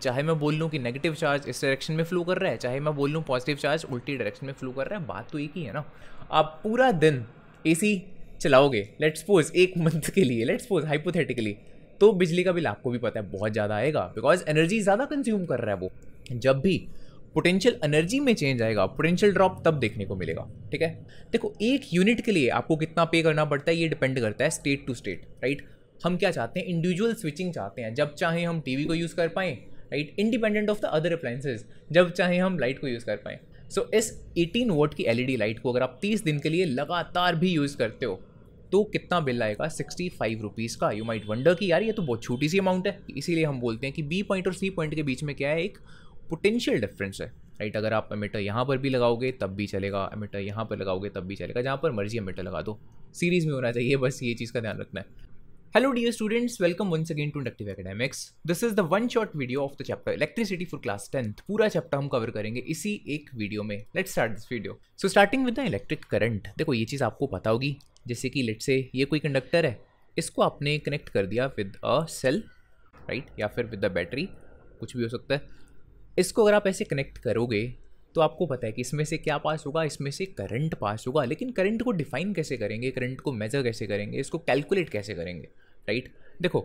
चाहे मैं बोल लूँ कि नेगेटिव चार्ज इस डायरेक्शन में फ्लो कर रहा है, चाहे मैं बोल लूँ पॉजिटिव चार्ज उल्टी डायरेक्शन में फ्लो कर रहा है, बात तो एक ही है ना। आप पूरा दिन एसी चलाओगे, लेट्स सपोज एक मंथ के लिए, लेट्स सपोज हाइपोथेटिकली, तो बिजली का बिल आपको भी पता है बहुत ज़्यादा आएगा, बिकॉज एनर्जी ज़्यादा कंज्यूम कर रहा है वो। जब भी पोटेंशियल एनर्जी में चेंज आएगा, पोटेंशियल ड्रॉप तब देखने को मिलेगा। ठीक है, देखो एक यूनिट के लिए आपको कितना पे करना पड़ता है ये डिपेंड करता है स्टेट टू स्टेट, राइट। हम क्या चाहते हैं, इंडिविजुअल स्विचिंग चाहते हैं, जब चाहे हम टीवी को यूज़ कर पाएँ, right, independent of the other appliances, जब चाहे हम लाइट को यूज़ कर पाएँ। सो इस 18 वोट की एलईडी लाइट को अगर आप 30 दिन के लिए लगातार भी यूज़ करते हो तो कितना बिल आएगा, 65 रुपीज़ का। यू माइट वंडर कि यार ये तो बहुत छोटी सी अमाउंट है। इसीलिए हम बोलते हैं कि बी पॉइंट और सी पॉइंट के बीच में क्या है, एक पोटेंशियल डिफरेंस है, राइट। अगर आप एमिटर यहाँ पर भी लगाओगे तब भी चलेगा, एमिटर यहाँ पर लगाओगे तब भी चलेगा, जहाँ पर मर्जी एमिटर लगा दो, सीरीज़ में होना चाहिए, बस ये चीज़ का ध्यान रखना है। Hello dear students, welcome once again to Inductive Academics. This is the one shot video of the chapter Electricity for class 10th. पूरा चैप्टर हम कवर करेंगे इसी एक वीडियो में। Let's start this video. So starting with the electric current. देखो ये चीज़ आपको पता होगी, जैसे कि लेट्स से ये कोई कंडक्टर है, इसको आपने कनेक्ट कर दिया विद अ सेल, राइट, या फिर विद द बैटरी, कुछ भी हो सकता है। इसको अगर आप ऐसे कनेक्ट करोगे तो आपको पता है कि इसमें से क्या पास होगा, इसमें से करंट पास होगा। लेकिन करंट को डिफाइन कैसे करेंगे, करंट को मेजर कैसे करेंगे, इसको कैलकुलेट कैसे करेंगे, राइट। देखो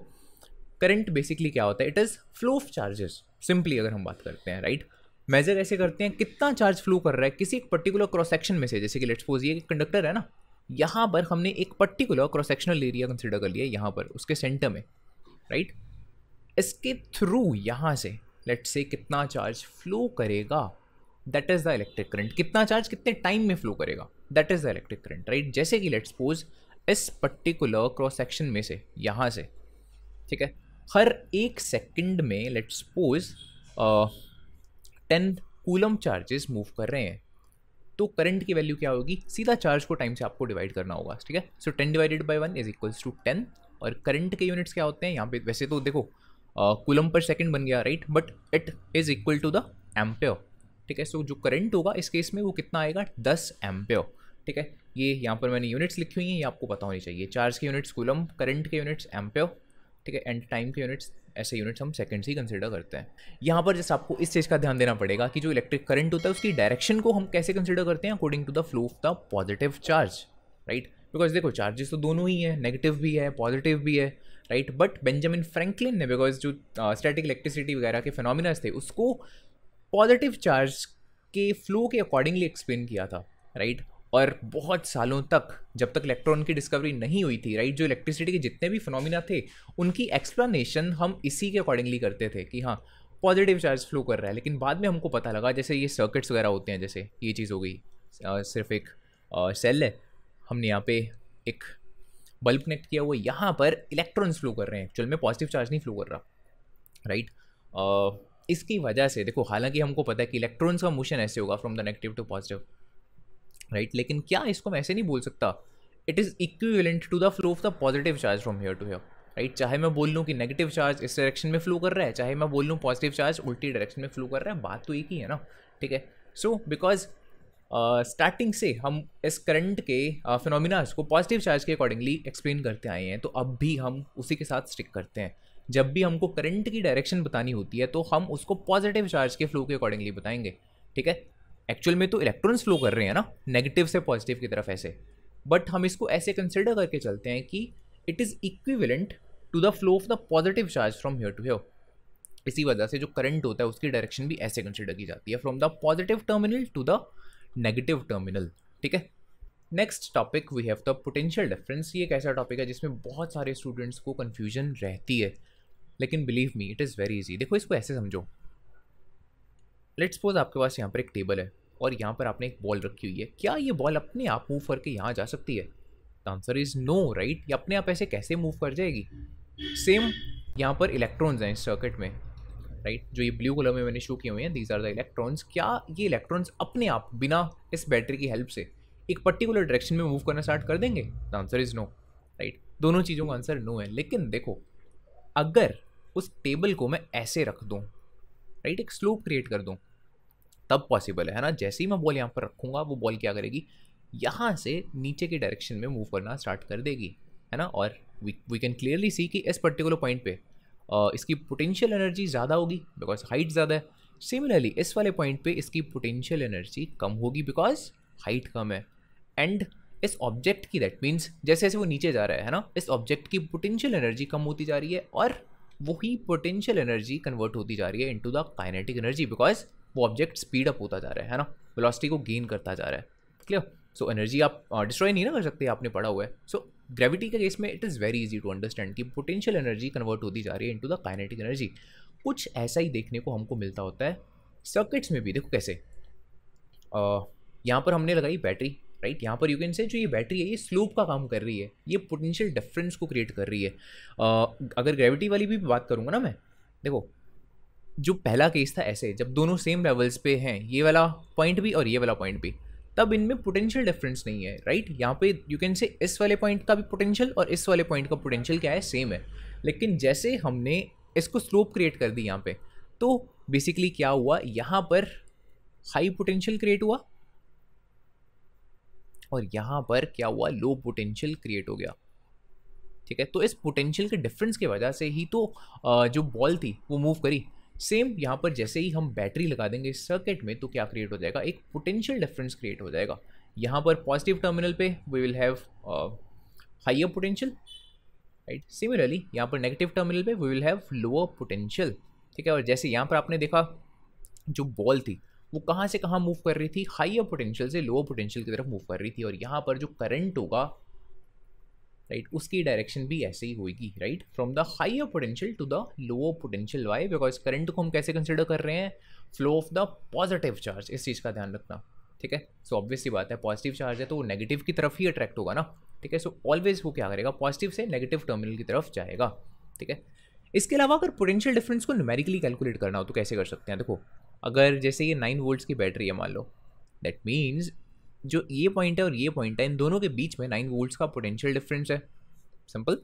करंट बेसिकली क्या होता है, it is flow of charges, simply अगर हम बात करते हैं, राइट। मेजर ऐसे करते हैं कितना चार्ज फ्लो कर रहा है किसी एक पर्टिकुलर क्रॉस सेक्शन में से। जैसे कि लेट्स सपोज ये कंडक्टर है ना, यहाँ पर हमने एक particular cross sectional area consider कर लिया, यहाँ पर उसके सेंटर में, राइट। इसके थ्रू यहाँ से लेट्स से कितना चार्ज फ्लो करेगा, that is the electric current. कितना चार्ज कितने टाइम में फ्लो करेगा, that is the electric current, right. जैसे कि लेट्स सपोज इस पर्टिकुलर क्रॉस सेक्शन में से यहाँ से, ठीक है, हर एक सेकंड में let's suppose 10 coulomb charges move कर रहे हैं, तो करंट की वैल्यू क्या होगी, सीधा चार्ज को टाइम से आपको डिवाइड करना होगा, ठीक है। So 10 divided by 1 is equals to 10। और करंट के यूनिट्स क्या होते हैं यहाँ पे, वैसे तो देखो कूलम पर सेकंड बन गया, right, but it is equal to the ampere, ठीक है। सो जो करंट होगा इस केस में वो कितना आएगा, 10 एम्पेयर, ठीक है। ये यहाँ पर मैंने यूनिट्स लिखी हुई हैं, ये आपको पता होनी चाहिए। चार्ज के यूनिट्स कूलम, करंट के यूनिट्स एम्पेयर, ठीक है, एंड टाइम के यूनिट्स, ऐसे यूनिट्स हम सेकंड्स ही कंसिडर करते हैं। यहाँ पर जैसे आपको इस चीज़ का ध्यान देना पड़ेगा कि जो इलेक्ट्रिक करंट होता है उसकी डायरेक्शन को हम कैसे कंसिडर करते हैं, according to the flow of the positive charge, right. Because देखो चार्जेस तो दोनों ही है, नेगेटिव भी है पॉजिटिव भी है, राइट। बट बेंजामिन फ्रैंकलिन ने, बिकॉज जो स्टैटिक इलेक्ट्रिसिटी वगैरह के फिनोमिना थे उसको पॉजिटिव चार्ज के फ्लो के अकॉर्डिंगली एक्सप्लेन किया था, राइट। और बहुत सालों तक, जब तक इलेक्ट्रॉन की डिस्कवरी नहीं हुई थी, राइट, जो इलेक्ट्रिसिटी के जितने भी फिनोमिना थे उनकी एक्सप्लेनेशन हम इसी के अकॉर्डिंगली करते थे कि हाँ पॉजिटिव चार्ज फ्लो कर रहा है। लेकिन बाद में हमको पता लगा, जैसे ये सर्किट्स वगैरह होते हैं, जैसे ये चीज़ हो गई, सिर्फ एक सेल है, हमने यहाँ पे एक बल्ब कनेक्ट किया हुआ, यहाँ पर इलेक्ट्रॉन्स फ्लो कर रहे हैं, एक्चुअल में पॉजिटिव चार्ज नहीं फ्लो कर रहा, राइट। इसकी वजह से देखो, हालांकि हमको पता है कि इलेक्ट्रॉन्स का मोशन ऐसे होगा from the negative to positive, right, लेकिन क्या इसको मैं ऐसे नहीं बोल सकता, it is equivalent to the flow of the positive charge from here to here, right. चाहे मैं बोल लूँ कि नेगेटिव चार्ज इस डायरेक्शन में फ्लो कर रहा है, चाहे मैं बोल लूँ पॉजिटिव चार्ज उल्टी डायरेक्शन में फ्लो कर रहा है, बात तो एक ही है ना, ठीक है। सो बिकॉज स्टार्टिंग से हम इस करंट के फिनोमिनास को पॉजिटिव चार्ज के अकॉर्डिंगली एक्सप्लेन करते आए हैं, तो अब भी हम उसी के साथ स्टिक करते हैं। जब भी हमको करंट की डायरेक्शन बतानी होती है तो हम उसको पॉजिटिव चार्ज के फ्लो के अकॉर्डिंगली बताएंगे, ठीक है। एक्चुअल में तो इलेक्ट्रॉन्स फ्लो कर रहे हैं ना नेगेटिव से पॉजिटिव की तरफ ऐसे, बट हम इसको ऐसे कंसिडर करके चलते हैं कि it is equivalent to the flow of the positive charge from here to here. इसी वजह से जो करंट होता है उसकी डायरेक्शन भी ऐसे कंसिडर की जाती है, from the positive terminal to the negative terminal, ठीक है। Next topic we have the potential difference. ये एक ऐसा टॉपिक है जिसमें बहुत सारे स्टूडेंट्स को कन्फ्यूजन रहती है, लेकिन believe me it is very easy. देखो इसको ऐसे समझो, लेट्स सपोज आपके पास यहाँ पर एक टेबल है और यहाँ पर आपने एक बॉल रखी हुई है, क्या ये बॉल अपने आप मूव करके यहाँ जा सकती है? The answer is no, right. ये अपने आप ऐसे कैसे मूव कर जाएगी? सेम यहाँ पर इलेक्ट्रॉन्स हैं इस सर्किट में, राइट, जो ये ब्लू कलर में मैंने शो किए हुए हैं, दीज आर द इलेक्ट्रॉन्स। क्या ये इलेक्ट्रॉन्स अपने आप बिना इस बैटरी की हेल्प से एक पर्टिकुलर डायरेक्शन में मूव करना स्टार्ट कर देंगे? The answer is no, right. दोनों चीज़ों का आंसर नो है। लेकिन देखो, अगर उस टेबल को मैं ऐसे रख दूँ, राइट, एक स्लोप क्रिएट कर दूँ, तब पॉसिबल है ना। जैसे ही मैं बॉल यहाँ पर रखूँगा, वो बॉल क्या करेगी, यहाँ से नीचे की डायरेक्शन में मूव करना स्टार्ट कर देगी, है ना। और वी कैन क्लियरली सी कि इस पर्टिकुलर पॉइंट पे इसकी पोटेंशियल एनर्जी ज़्यादा होगी बिकॉज हाइट ज़्यादा है। सिमिलरली इस वाले पॉइंट पे इसकी पोटेंशियल एनर्जी कम होगी बिकॉज हाइट कम है। एंड इस ऑब्जेक्ट की, दैट मीन्स जैसे जैसे वो नीचे जा रहा है ना, इस ऑब्जेक्ट की पोटेंशियल एनर्जी कम होती जा रही है और वही पोटेंशियल एनर्जी कन्वर्ट होती जा रही है into the kinetic energy because वो ऑब्जेक्ट स्पीड अप होता जा रहा है ना, वेलोसिटी को गेन करता जा रहा है। क्लियर? सो एनर्जी आप डिस्ट्रॉय नहीं ना कर सकते, आपने पढ़ा हुआ है। सो ग्रेविटी के केस में it is very easy to understand कि पोटेंशियल एनर्जी कन्वर्ट होती जा रही है इनटू द काइनेटिक एनर्जी। कुछ ऐसा ही देखने को हमको मिलता होता है सर्किट्स में भी। देखो कैसे, यहाँ पर हमने लगाई बैटरी, राइट? यहाँ पर यू कैन से जो ये बैटरी है ये स्लोप का काम कर रही है, ये पोटेंशियल डिफरेंस को क्रिएट कर रही है। अगर ग्रेविटी वाली भी बात करूँगा ना मैं, देखो जो पहला केस था ऐसे, जब दोनों सेम लेवल्स पे हैं, ये वाला पॉइंट भी और ये वाला पॉइंट भी, तब इनमें पोटेंशियल डिफरेंस नहीं है, राइट? यहाँ पे यू कैन से इस वाले पॉइंट का भी पोटेंशियल और इस वाले पॉइंट का पोटेंशियल क्या है, सेम है। लेकिन जैसे हमने इसको स्लोप क्रिएट कर दी यहाँ पे, तो बेसिकली क्या हुआ, यहाँ पर हाई पोटेंशियल क्रिएट हुआ और यहाँ पर क्या हुआ, लो पोटेंशियल क्रिएट हो गया। ठीक है, तो इस पोटेंशियल के डिफरेंस की वजह से ही तो जो बॉल थी वो मूव करी। सेम यहाँ पर जैसे ही हम बैटरी लगा देंगे इस सर्किट में, तो क्या क्रिएट हो जाएगा, एक पोटेंशियल डिफरेंस क्रिएट हो जाएगा। यहाँ पर पॉजिटिव टर्मिनल पे we will have higher potential, right? Similarly यहाँ पर नेगेटिव टर्मिनल पे we will have lower potential. ठीक है, और जैसे यहाँ पर आपने देखा जो बॉल थी वो कहाँ से कहाँ मूव कर रही थी, हाइयर पोटेंशियल से लोअर पोटेंशियल की तरफ मूव कर रही थी, और यहाँ पर जो करंट होगा, राइट, उसकी डायरेक्शन भी ऐसे ही होगी, right, from the higher potential to the lower potential. Why? Because current को हम कैसे कंसिडर कर रहे हैं, flow of the positive charge. इस चीज़ का ध्यान रखना, ठीक है? सो ऑब्वियस सी बात है, पॉजिटिव चार्ज है तो वो नेगेटिव की तरफ ही अट्रैक्ट होगा ना, ठीक है? सो ऑलवेज वो क्या करेगा, पॉजिटिव से नेगेटिव टर्मिनल की तरफ जाएगा, ठीक है? इसके अलावा अगर पोटेंशियल डिफरेंस को न्यूमेरिकली कैलकुलेट करना हो तो कैसे कर सकते हैं? देखो, अगर जैसे ये 9 वोल्ट्स की बैटरी है मान लो, दैट मीन्स जो ये पॉइंट है और ये पॉइंट है, इन दोनों के बीच में 9 वोल्ट्स का पोटेंशियल डिफरेंस है। सिंपल।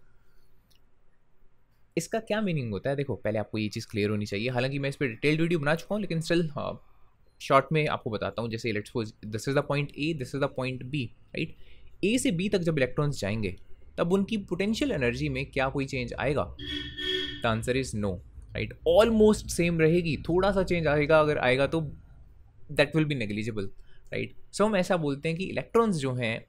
इसका क्या मीनिंग होता है, देखो पहले आपको ये चीज़ क्लियर होनी चाहिए। हालांकि मैं इस पर डिटेल्ड वीडियो बना चुका हूँ, लेकिन स्टिल शॉर्ट में आपको बताता हूँ। जैसे let's suppose this is the point A, this is the point B, right? A से बी तक जब इलेक्ट्रॉन्स जाएंगे तब उनकी पोटेंशियल एनर्जी में क्या कोई चेंज आएगा? The answer is no, right? Almost same रहेगी, थोड़ा सा चेंज आएगा, अगर आएगा तो that will be negligible, right? So हम ऐसा बोलते हैं कि इलेक्ट्रॉन्स जो हैं,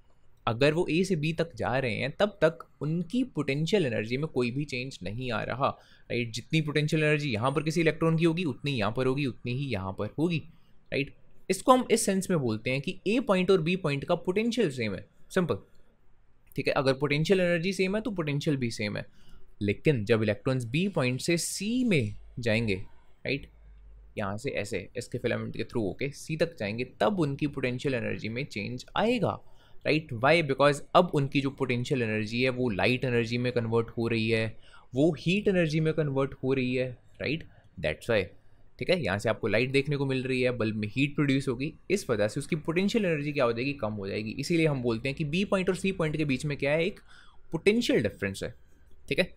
अगर वो ए से बी तक जा रहे हैं तब तक उनकी पोटेंशियल एनर्जी में कोई भी चेंज नहीं आ रहा, राइट? जितनी पोटेंशियल एनर्जी यहाँ पर किसी इलेक्ट्रॉन की होगी उतनी यहाँ पर होगी, उतनी ही यहाँ पर होगी, राइट? इसको हम इस सेंस में बोलते हैं कि ए पॉइंट और बी पॉइंट का पोटेंशियल सेम है। सिंपल, ठीक है? अगर पोटेंशियल एनर्जी सेम है तो पोटेंशियल भी सेम है। लेकिन जब इलेक्ट्रॉन्स बी पॉइंट से सी में जाएंगे, राइट, यहाँ से ऐसे इसके फिलामेंट के थ्रू होके सी तक जाएंगे, तब उनकी पोटेंशियल एनर्जी में चेंज आएगा, राइट? वाई? बिकॉज अब उनकी जो पोटेंशियल एनर्जी है वो लाइट एनर्जी में कन्वर्ट हो रही है, वो हीट एनर्जी में कन्वर्ट हो रही है, राइट? दैट्स वाई, ठीक है? यहाँ से आपको लाइट देखने को मिल रही है, बल्ब में हीट प्रोड्यूस होगी, इस वजह से उसकी पोटेंशियल एनर्जी क्या हो जाएगी, कम हो जाएगी। इसीलिए हम बोलते हैं कि बी पॉइंट और सी पॉइंट के बीच में क्या है, एक पोटेंशियल डिफरेंस है, ठीक है?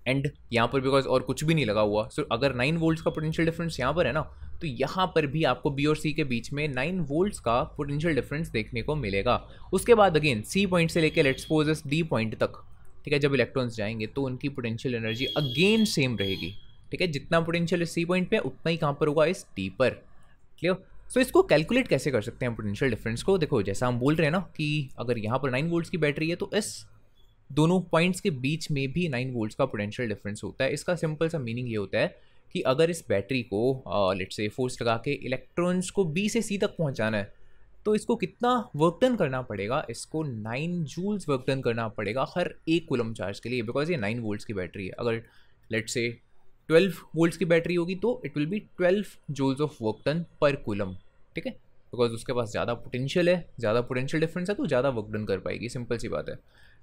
एंड यहाँ पर बिकॉज और कुछ भी नहीं लगा हुआ, सो अगर 9 वोल्ट्स का पोटेंशियल डिफरेंस यहाँ पर है ना, तो यहाँ पर भी आपको बी और सी के बीच में 9 वोल्ट्स का पोटेंशियल डिफरेंस देखने को मिलेगा। उसके बाद अगेन सी पॉइंट से लेकर लेट्स सपोज डी पॉइंट तक, ठीक है, जब इलेक्ट्रॉन्स जाएंगे तो उनकी पोटेंशियल एनर्जी अगेन सेम रहेगी, ठीक है? जितना पोटेंशियल इस सी पॉइंट पे उतना ही कहाँ पर होगा, इस डी पर। क्लियर? सो इसको कैलकुलेट कैसे कर सकते हैं पोटेंशियल डिफरेंस को? देखो जैसा हम बोल रहे हैं ना कि अगर यहाँ पर 9 वोल्ट्स की बैटरी है तो इस दोनों पॉइंट्स के बीच में भी 9 वोल्ट्स का पोटेंशियल डिफरेंस होता है। इसका सिंपल सा मीनिंग ये होता है कि अगर इस बैटरी को लेट्स से फोर्स लगा के इलेक्ट्रॉन्स को बी से सी तक पहुंचाना है, तो इसको कितना वर्क डन करना पड़ेगा? इसको 9 जूल्स वर्क डन करना पड़ेगा हर एक कूलम चार्ज के लिए, बिकॉज ये 9 वोल्ट्स की बैटरी है। अगर लेट्स से 12 वोल्ट्स की बैटरी होगी तो it will be 12 joules of work done per coulomb, ठीक है? बिकॉज उसके पास ज़्यादा पोटेंशियल है, ज़्यादा पोटेंशियल डिफरेंस है, तो ज़्यादा वर्क डन कर पाएगी। सिंपल सी बात है।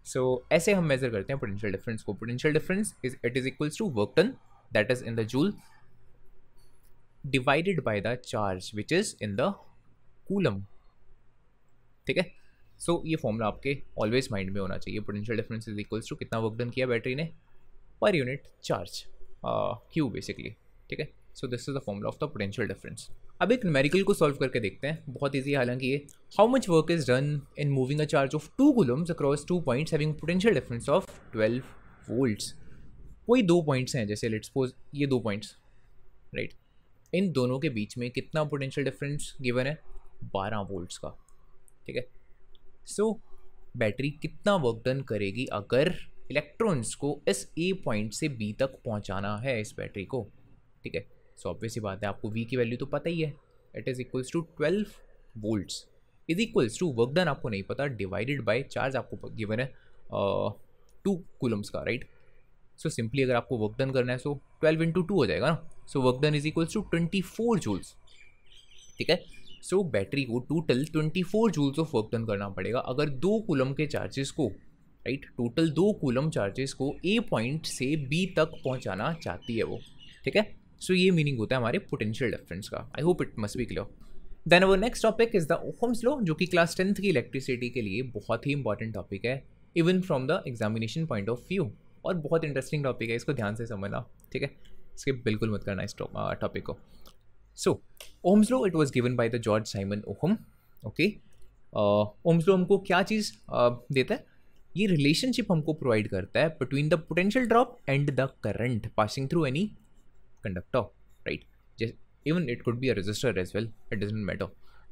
सो ऐसे हम मेजर करते हैं पोटेंशियल डिफरेंस को। Potential difference is equals to work done, that is in the joule, divided by the charge which is in the coulomb, ठीक है? सो ये फॉर्मूला आपके ऑलवेज माइंड में होना चाहिए। Potential difference is equals to कितना वर्क डन किया बैटरी ने per unit charge, Q basically, ठीक है? So this is the formula of the potential difference. अब एक न्यूमेरिकल को सॉल्व करके देखते हैं, बहुत ईजी है हालांकि ये। How much work is done in moving a charge of 2 Coulomb's across 2 points having potential difference of 12 volts? कोई दो पॉइंट्स हैं, जैसे लेट्स सपोज ये दो पॉइंट्स, राइट, इन दोनों के बीच में कितना पोटेंशियल डिफरेंस गिवन है, 12 वोल्ट्स का, ठीक है। सो बैटरी कितना वर्क डन करेगी अगर इलेक्ट्रॉन्स को इस ए पॉइंट से बी तक पहुंचाना है इस बैटरी को, ठीक है। सो ऑब्वियस सी बात है, आपको वी की वैल्यू तो पता ही है, it is equals to 12 volts is equals to work done आपको नहीं पता, डिवाइडेड बाय चार्ज आपको गिवन है 2 कूलम्स का, राइट। सो सिंपली अगर आपको वर्क डन करना है सो 12 इंटू 2 हो जाएगा ना, so work done is equals to 24 joules, ठीक है। सो बैटरी को total 24 joules of work done करना पड़ेगा अगर 2 कूलम के चार्जेस को, राइट, टोटल 2 कूलम चार्जेस को ए पॉइंट से बी तक पहुंचाना चाहती है वो, ठीक है। सो ये मीनिंग होता है हमारे पोटेंशियल डिफरेंस का। I hope it must be clear. Then our next topic is the Ohm's law, जो कि क्लास 10th की इलेक्ट्रिसिटी के लिए बहुत ही इंपॉर्टेंट टॉपिक है, even from the examination point of view, और बहुत इंटरेस्टिंग टॉपिक है, इसको ध्यान से समझना, ठीक है। स्किप बिल्कुल मत करना इस टॉपिक को। So Ohm's law, it was given by the George Simon Ohm, okay. Ohm's law हमको क्या चीज़ देता है, ये रिलेशनशिप हमको प्रोवाइड करता है between the potential drop and the current passing through any conductor, right. Even it could be a resistor as well, it doesn't matter.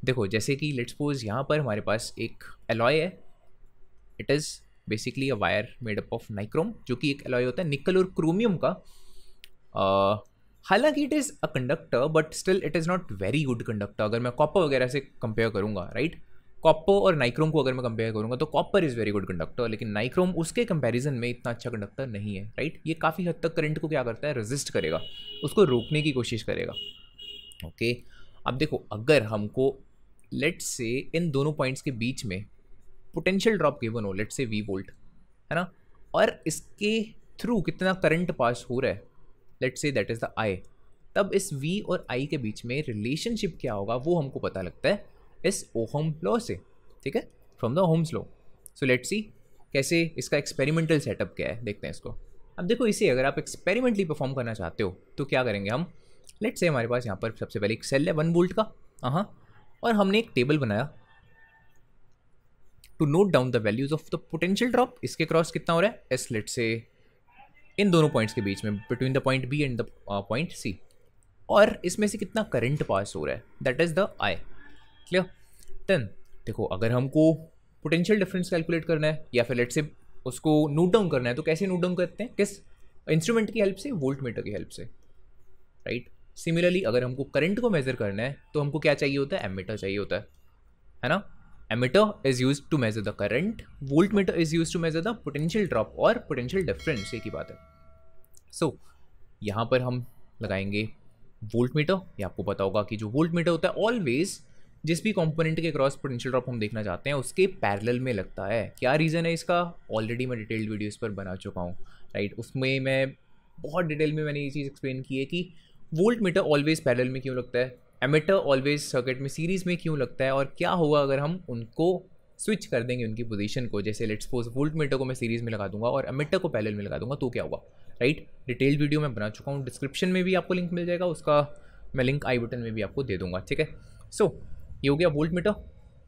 देखो जैसे कि लेट्स सपोज यहाँ पर हमारे पास एक एलॉय है, it is basically a wire made up of nichrome, जो कि एक एलॉय होता है निकल और क्रोमियम का। हालांकि it is a conductor but still it is not very good conductor अगर मैं कॉपर वगैरह से कंपेयर करूँगा, राइट। कॉपर और नाइक्रोम को अगर मैं कंपेयर करूँगा तो copper is very good conductor, लेकिन नाइक्रोम उसके कंपैरिजन में इतना अच्छा कंडक्टर नहीं है, राइट। ये काफ़ी हद तक करंट को क्या करता है, रेजिस्ट करेगा, उसको रोकने की कोशिश करेगा, ओके। अब देखो अगर हमको लेट्स से इन दोनों पॉइंट्स के बीच में पोटेंशियल ड्रॉप गिवन हो, लेट्स से V वोल्ट, है ना, और इसके थ्रू कितना करंट पास हो रहा है, let's say that is the I, तब इस V और I के बीच में रिलेशनशिप क्या होगा वो हमको पता लगता है इस ओहम लॉ से, ठीक है, from the Ohm's law. So let's see कैसे इसका एक्सपेरिमेंटल सेटअप क्या है, देखते हैं इसको। अब देखो इसे अगर आप एक्सपेरिमेंटली परफॉर्म करना चाहते हो तो क्या करेंगे हम, लेट्स से हमारे पास यहाँ पर सबसे पहले एक सेल है 1 वोल्ट का, हाँ, और हमने एक टेबल बनाया to note down the values of the potential drop, इसके क्रॉस कितना हो रहा है एस, लेट्स से इन दोनों पॉइंट्स के बीच में between the point B and the point C, और इसमें से कितना करंट पास हो रहा है, that is the I, clear. Then देखो अगर हमको पोटेंशियल डिफरेंस कैलकुलेट करना है या फिर लेट्स से उसको नोट डाउन करना है तो कैसे नोट डाउन करते हैं, किस इंस्ट्रूमेंट की हेल्प से, वोल्ट मीटर की हेल्प से, राइट। सिमिलरली अगर हमको करंट को मेजर करना है तो हमको क्या चाहिए होता है, एमीटर चाहिए होता है ना। Ammeter is used to measure the current, voltmeter is used to measure the potential drop और पोटेंशियल डिफरेंस, एक ही बात है। सो यहाँ पर हम लगाएंगे वोल्ट मीटर। ये आपको पता होगा कि जो वोल्ट मीटर होता है ऑलवेज जिस भी कंपोनेंट के क्रॉस पोटेंशियल ड्रॉप हम देखना चाहते हैं उसके पैरेलल में लगता है। क्या रीज़न है इसका, ऑलरेडी मैं डिटेल्ड वीडियोस पर बना चुका हूँ, राइट। उसमें मैं बहुत डिटेल में मैंने ये चीज़ एक्सप्लेन की है कि वोल्ट मीटर ऑलवेज पैरेलल में क्यों लगता है, एमीटर ऑलवेज सर्किट में सीरीज़ में क्यों लगता है, और क्या होगा अगर हम उनको स्विच कर देंगे उनकी पोजीशन को, जैसे लेट्स सपोज वोल्ट मीटर को मैं सीरीज़ में लगा दूंगा और एमीटर को पैरेलल में लगा दूंगा तो क्या होगा, राइट। डिटेल्ड वीडियो मैं बना चुका हूँ, डिस्क्रिप्शन में भी आपको लिंक मिल जाएगा, उसका मैं लिंक आई बटन में भी आपको दे दूंगा, ठीक है। सो ये हो गया वोल्ट मीटर,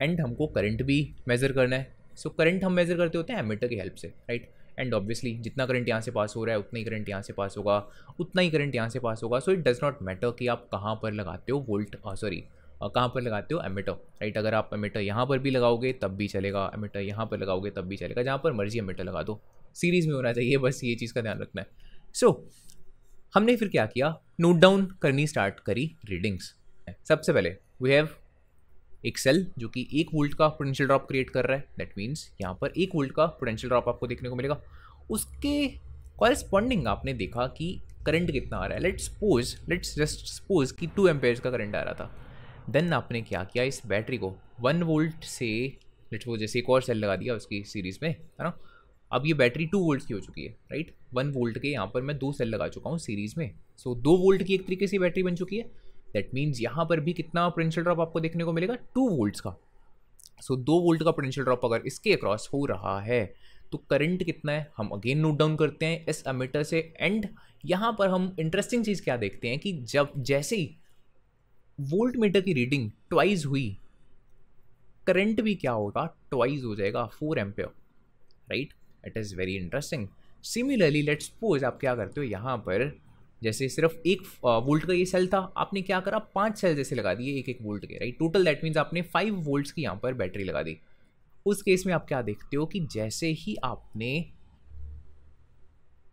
एंड हमको करंट भी मेज़र करना है। सो करंट हम मेज़र करते होते हैं एमीटर की हेल्प से, राइट। एंड ऑब्वियसली जितना करंट यहाँ से पास हो रहा है उतना ही करंट यहाँ से पास होगा, उतना ही करंट यहाँ से पास होगा। So it does not matter कि आप कहाँ पर लगाते हो वोल्ट, कहाँ पर लगाते हो एमीटर, राइट। अगर आप एमीटर यहाँ पर भी लगाओगे तब भी चलेगा, एमीटर यहाँ पर लगाओगे तब भी चलेगा, जहाँ पर मर्जी एमीटर लगा दो, सीरीज़ में होना चाहिए, बस ये चीज़ का ध्यान रखना है। सो हमने फिर क्या किया, नोट डाउन करनी स्टार्ट करी रीडिंग्स। सबसे पहले वी हैव एक सेल जो कि 1 वोल्ट का पोटेंशियल ड्रॉप क्रिएट कर रहा है, दैट मीन्स यहाँ पर 1 वोल्ट का पोटेंशियल ड्रॉप आपको देखने को मिलेगा। उसके कॉरेस्पॉन्डिंग आपने देखा कि करंट कितना आ रहा है, लेट्स जस्ट सपोज कि 2 एम्पेयर्स का करंट आ रहा था। देन आपने क्या किया, इस बैटरी को 1 वोल्ट से लेट्स सपोज जैसे एक और सेल लगा दिया उसकी सीरीज़ में, है ना। अब ये बैटरी 2 वोल्ट की हो चुकी है, राइट। 1 वोल्ट के यहाँ पर मैं 2 सेल लगा चुका हूँ सीरीज़ में, सो 2 वोल्ट की एक तरीके से बैटरी बन चुकी है। दैट मीन्स यहाँ पर भी कितना पोटेंशियल ड्रॉप आपको देखने को मिलेगा, 2 वोल्ट्स का। सो 2 वोल्ट का पोटेंशियल ड्रॉप अगर इसके अक्रॉस हो रहा है तो करंट कितना है हम अगेन नोट डाउन करते हैं इस एमीटर से। एंड यहाँ पर हम इंटरेस्टिंग चीज़ क्या देखते हैं कि जब जैसे ही वोल्ट मीटर की रीडिंग ट्वाइस हुई, करंट भी क्या होगा, ट्वाइस हो जाएगा, 4 ampere, right. It is very interesting. Similarly let's suppose आप क्या करते हो यहाँ पर, जैसे सिर्फ 1 वोल्ट का ये सेल था, आपने क्या करा 5 सेल जैसे लगा दिए 1-1 वोल्ट के, राइट। टोटल दैट मीन्स आपने 5 वोल्ट्स की यहाँ पर बैटरी लगा दी। उस केस में आप क्या देखते हो कि जैसे ही आपने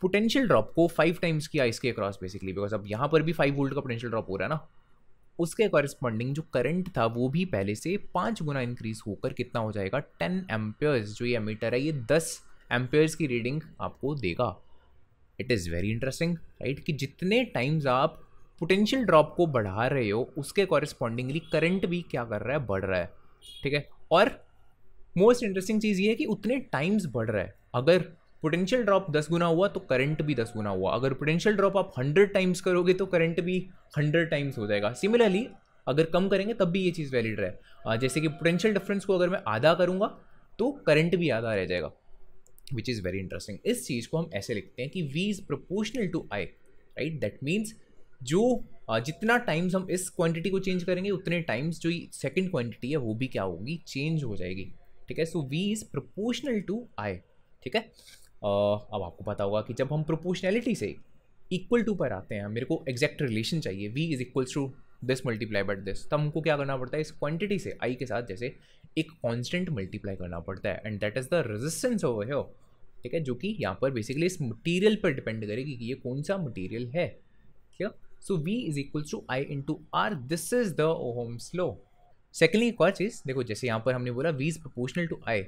पोटेंशियल ड्रॉप को 5 टाइम्स किया इसके अक्रॉस बेसिकली, बिकॉज अब यहाँ पर भी 5 वोल्ट का पोटेंशियल ड्रॉप हो रहा है ना, उसके कॉरेस्पॉन्डिंग जो करंट था वो भी पहले से 5 गुना इंक्रीज होकर कितना हो जाएगा 10 एम्पियर्स। जो ये एमीटर है ये 10 एम्पियर्स की रीडिंग आपको देगा। It is very interesting, right, कि जितने टाइम्स आप पोटेंशियल ड्रॉप को बढ़ा रहे हो उसके कॉरेस्पॉन्डिंगली करंट भी क्या कर रहा है, बढ़ रहा है, ठीक है। और मोस्ट इंटरेस्टिंग चीज़ ये है कि उतने टाइम्स बढ़ रहा है। अगर पोटेंशियल ड्रॉप 10 गुना हुआ तो करंट भी 10 गुना हुआ। अगर पोटेंशियल ड्रॉप आप 100 टाइम्स करोगे तो करंट भी 100 टाइम्स हो जाएगा। सिमिलरली अगर कम करेंगे तब भी ये चीज़ वैलिड रहे। जैसे कि पोटेंशियल डिफरेंस को अगर मैं आधा करूँगा तो करंट भी आधा रह जाएगा, विच इज़ वेरी इंटरेस्टिंग। इस चीज़ को हम ऐसे लिखते हैं कि V is proportional to I, right. That means जो जितना टाइम्स हम इस क्वांटिटी को चेंज करेंगे उतने टाइम्स जो सेकंड क्वांटिटी है वो भी क्या होगी, चेंज हो जाएगी, ठीक है। So V is proportional to I, ठीक है। अब आपको पता होगा कि जब हम प्रोपोर्शनैलिटी से इक्वल टू पर आते हैं, मेरे को एग्जैक्ट रिलेशन चाहिए, V is equals to this multiply by this, तब हमको क्या करना पड़ता है, इस क्वांटिटी से I के साथ जैसे एक कांस्टेंट मल्टीप्लाई करना पड़ता है, and that is the resistance over here, ठीक है, जो कि यहाँ पर बेसिकली इस मटेरियल पर डिपेंड करेगी कि ये कौन सा मटेरियल है, ठीक है। So V is equals to I into R, this is the Ohm's law. Secondly एक और चीज़ देखो, जैसे यहाँ पर हमने बोला V is proportional to I,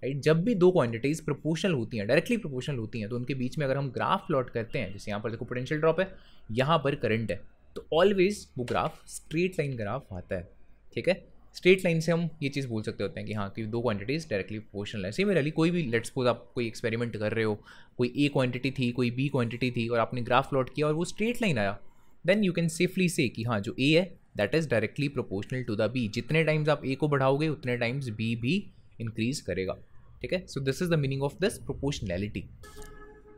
right. जब भी दो क्वांटिटीज़ प्रोपोर्शनल होती हैं, डायरेक्टली प्रोपोर्शनल होती हैं, तो उनके बीच में अगर हम ग्राफ प्लॉट करते हैं, जैसे यहाँ पर देखो पोटेंशियल ड्रॉप है, यहाँ पर करंट है, तो ऑलवेज वो ग्राफ स्ट्रेट लाइन ग्राफ आता है, ठीक है। स्ट्रेट लाइन से हम ये चीज़ बोल सकते होते हैं कि हाँ कि दो क्वांटिटीज़ डायरेक्टली प्रोपोर्शनल है। सिमिलरली कोई भी लेट्स सपोज आप कोई एक्सपेरिमेंट कर रहे हो, कोई A क्वांटिटी थी, कोई B क्वांटिटी थी, और आपने ग्राफ प्लॉट किया और वो स्ट्रेट लाइन आया, then you can safely say कि हाँ जो A है that is directly proportional to the B। जितने टाइम्स आप A को बढ़ाओगे उतने टाइम्स B भी इंक्रीज करेगा, ठीक है। So this is the meaning of this proportionality.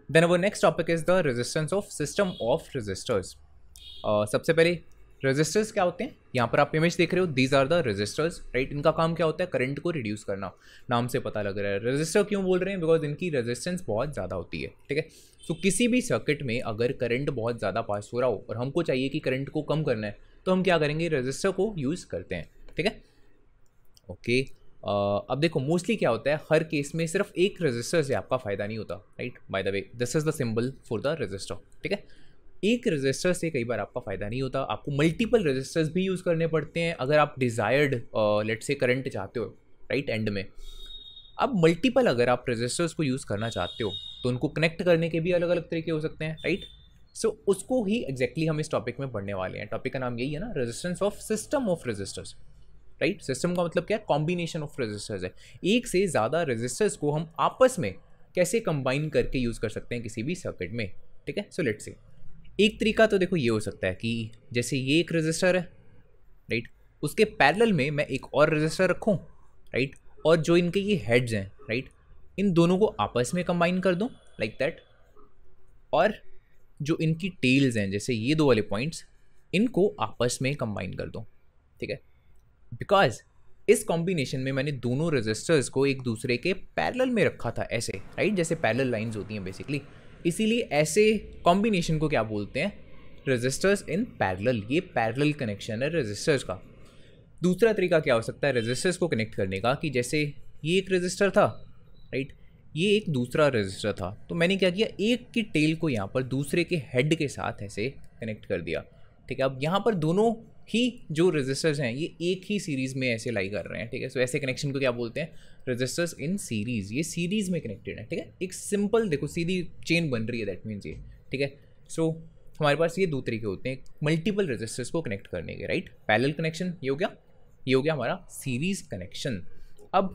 Then our next topic is the resistance of system of resistors. सबसे पहले रेजिस्टर्स क्या होते हैं, यहाँ पर आप इमेज देख रहे हो, these are the resistors, right. इनका काम क्या होता है, करंट को रिड्यूस करना, नाम से पता लग रहा है। रेजिस्टर क्यों बोल रहे हैं, बिकॉज इनकी रेजिस्टेंस बहुत ज़्यादा होती है, ठीक है। सो किसी भी सर्किट में अगर करंट बहुत ज़्यादा पास हो रहा हो और हमको चाहिए कि करंट को कम करना है, तो हम क्या करेंगे, रेजिस्टर को यूज़ करते हैं, ठीक है, ओके। अब देखो मोस्टली क्या होता है, हर केस में सिर्फ एक रेजिस्टर से आपका फ़ायदा नहीं होता, right. By the way this is the symbol for the resistor, ठीक है। एक रेजिस्टर से कई बार आपका फ़ायदा नहीं होता, आपको मल्टीपल रेजिस्टर्स भी यूज़ करने पड़ते हैं अगर आप डिज़ायर्ड लेट से करंट चाहते हो, राइट, एंड में। अब मल्टीपल अगर आप रेजिस्टर्स को यूज़ करना चाहते हो तो उनको कनेक्ट करने के भी अलग अलग तरीके हो सकते हैं, राइट। सो उसको ही एग्जैक्टली हम इस टॉपिक में पढ़ने वाले हैं। टॉपिक का नाम यही है ना, resistance of system of resistors, right. System का मतलब क्या है, कॉम्बिनेशन ऑफ रेजिस्टर्स है। एक से ज़्यादा रेजिस्टर्स को हम आपस में कैसे कंबाइन करके यूज़ कर सकते हैं किसी भी सर्किट में, ठीक है। सो लेट्स से एक तरीका तो देखो ये हो सकता है कि जैसे ये एक रेजिस्टर है, राइट, उसके पैरेलल में मैं एक और रेजिस्टर रखूं, राइट, और जो इनके ये हेड्स हैं, राइट, इन दोनों को आपस में कंबाइन कर दूं लाइक दैट, और जो इनकी टेल्स हैं जैसे ये दो वाले पॉइंट्स, इनको आपस में कंबाइन कर दूं, ठीक है। बिकॉज इस कॉम्बिनेशन में मैंने दोनों रेजिस्टर्स को एक दूसरे के पैरेलल में रखा था ऐसे, राइट, जैसे पैरेलल लाइंस होती हैं बेसिकली, इसीलिए ऐसे कॉम्बिनेशन को क्या बोलते हैं, रेजिस्टर्स इन पैरेलल। ये पैरेलल कनेक्शन है रेजिस्टर्स का। दूसरा तरीका क्या हो सकता है रेजिस्टर्स को कनेक्ट करने का, कि जैसे ये एक रेजिस्टर था, राइट, ये एक दूसरा रेजिस्टर था, तो मैंने क्या किया, एक की टेल को यहाँ पर दूसरे के हेड के साथ ऐसे कनेक्ट कर दिया, ठीक है। अब यहाँ पर दोनों ही जो रेजिस्टर्स हैं ये एक ही सीरीज़ में ऐसे लाई कर रहे हैं, ठीक है। सो ऐसे कनेक्शन को क्या बोलते हैं, रेजिस्टर्स इन सीरीज़। ये सीरीज़ में कनेक्टेड है, ठीक है, एक सिंपल देखो सीधी चेन बन रही है, दैट मीन्स ये, ठीक है। सो हमारे पास ये दो तरीके होते हैं मल्टीपल रेजिस्टर्स को कनेक्ट करने के, राइट। पैरेलल कनेक्शन ये हो गया, ये हो गया हमारा सीरीज़ कनेक्शन। अब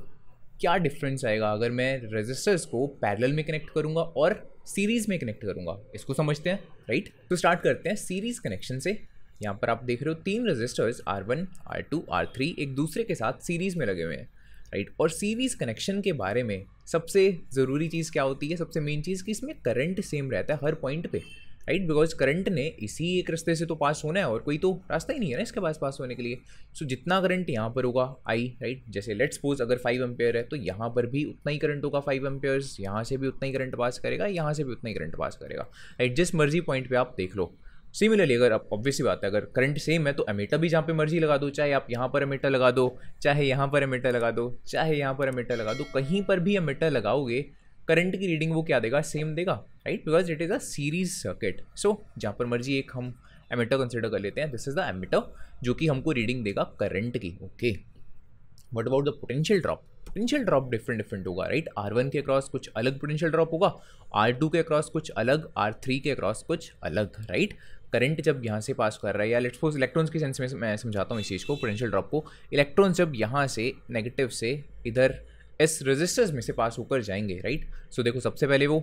क्या डिफरेंस आएगा अगर मैं रेजिस्टर्स को पैरेलल में कनेक्ट करूँगा और सीरीज़ में कनेक्ट करूँगा, इसको समझते हैं, राइट। तो स्टार्ट करते हैं सीरीज़ कनेक्शन से। यहाँ पर आप देख रहे हो तीन रेजिस्टर्स R1, R2, R3 एक दूसरे के साथ सीरीज़ में लगे हुए हैं, राइट। और सीरीज़ कनेक्शन के बारे में सबसे ज़रूरी चीज़ क्या होती है, सबसे मेन चीज़ कि इसमें करंट सेम रहता है हर पॉइंट पे, राइट, बिकॉज करंट ने इसी एक रास्ते से तो पास होना है और कोई तो रास्ता ही नहीं है ना इसके पास पास होने के लिए। सो जितना करंट यहाँ पर होगा आई, राइट, जैसे लेट्स सपोज अगर 5 एम्पेयर है तो यहाँ पर भी उतना ही करंट होगा 5 एम्पेयर्स, यहाँ से भी उतना ही करंट पास करेगा, यहाँ से भी उतना ही करंट पास करेगा, राइट, जिस मर्जी पॉइंट पे आप देख लो। सिमिलरली अगर आप ऑब्वियसली बात है अगर करंट सेम है तो एमीटर भी जहाँ पे मर्जी लगा दो, चाहे आप यहाँ पर एमीटर लगा दो, चाहे यहाँ पर एमीटर लगा दो, चाहे यहाँ पर एमीटर लगा दो, कहीं पर भी एमीटर लगाओगे करंट की रीडिंग वो क्या देगा, सेम देगा, right, because it is a series circuit. So जहाँ पर मर्जी एक हम एमीटर कंसिडर कर लेते हैं, दिस इज द एमीटर जो कि हमको रीडिंग देगा करंट की। Okay, what about the potential drop? Potential drop different होगा, राइट, R1 के अक्रॉस कुछ अलग पोटेंशियल ड्रॉप होगा, R2 के अक्रॉस कुछ अलग, R3 के अक्रॉस कुछ अलग, राइट। करंट जब यहाँ से पास कर रहा है, या लेट्स सपोज इलेक्ट्रॉन्स की सेंस में मैं समझाता हूँ इस चीज़ को, पोटेंशियल ड्रॉप को, इलेक्ट्रॉन्स जब यहाँ से नेगेटिव से इधर इस रेजिस्टर्स में से पास होकर जाएंगे, राइट। सो देखो सबसे पहले वो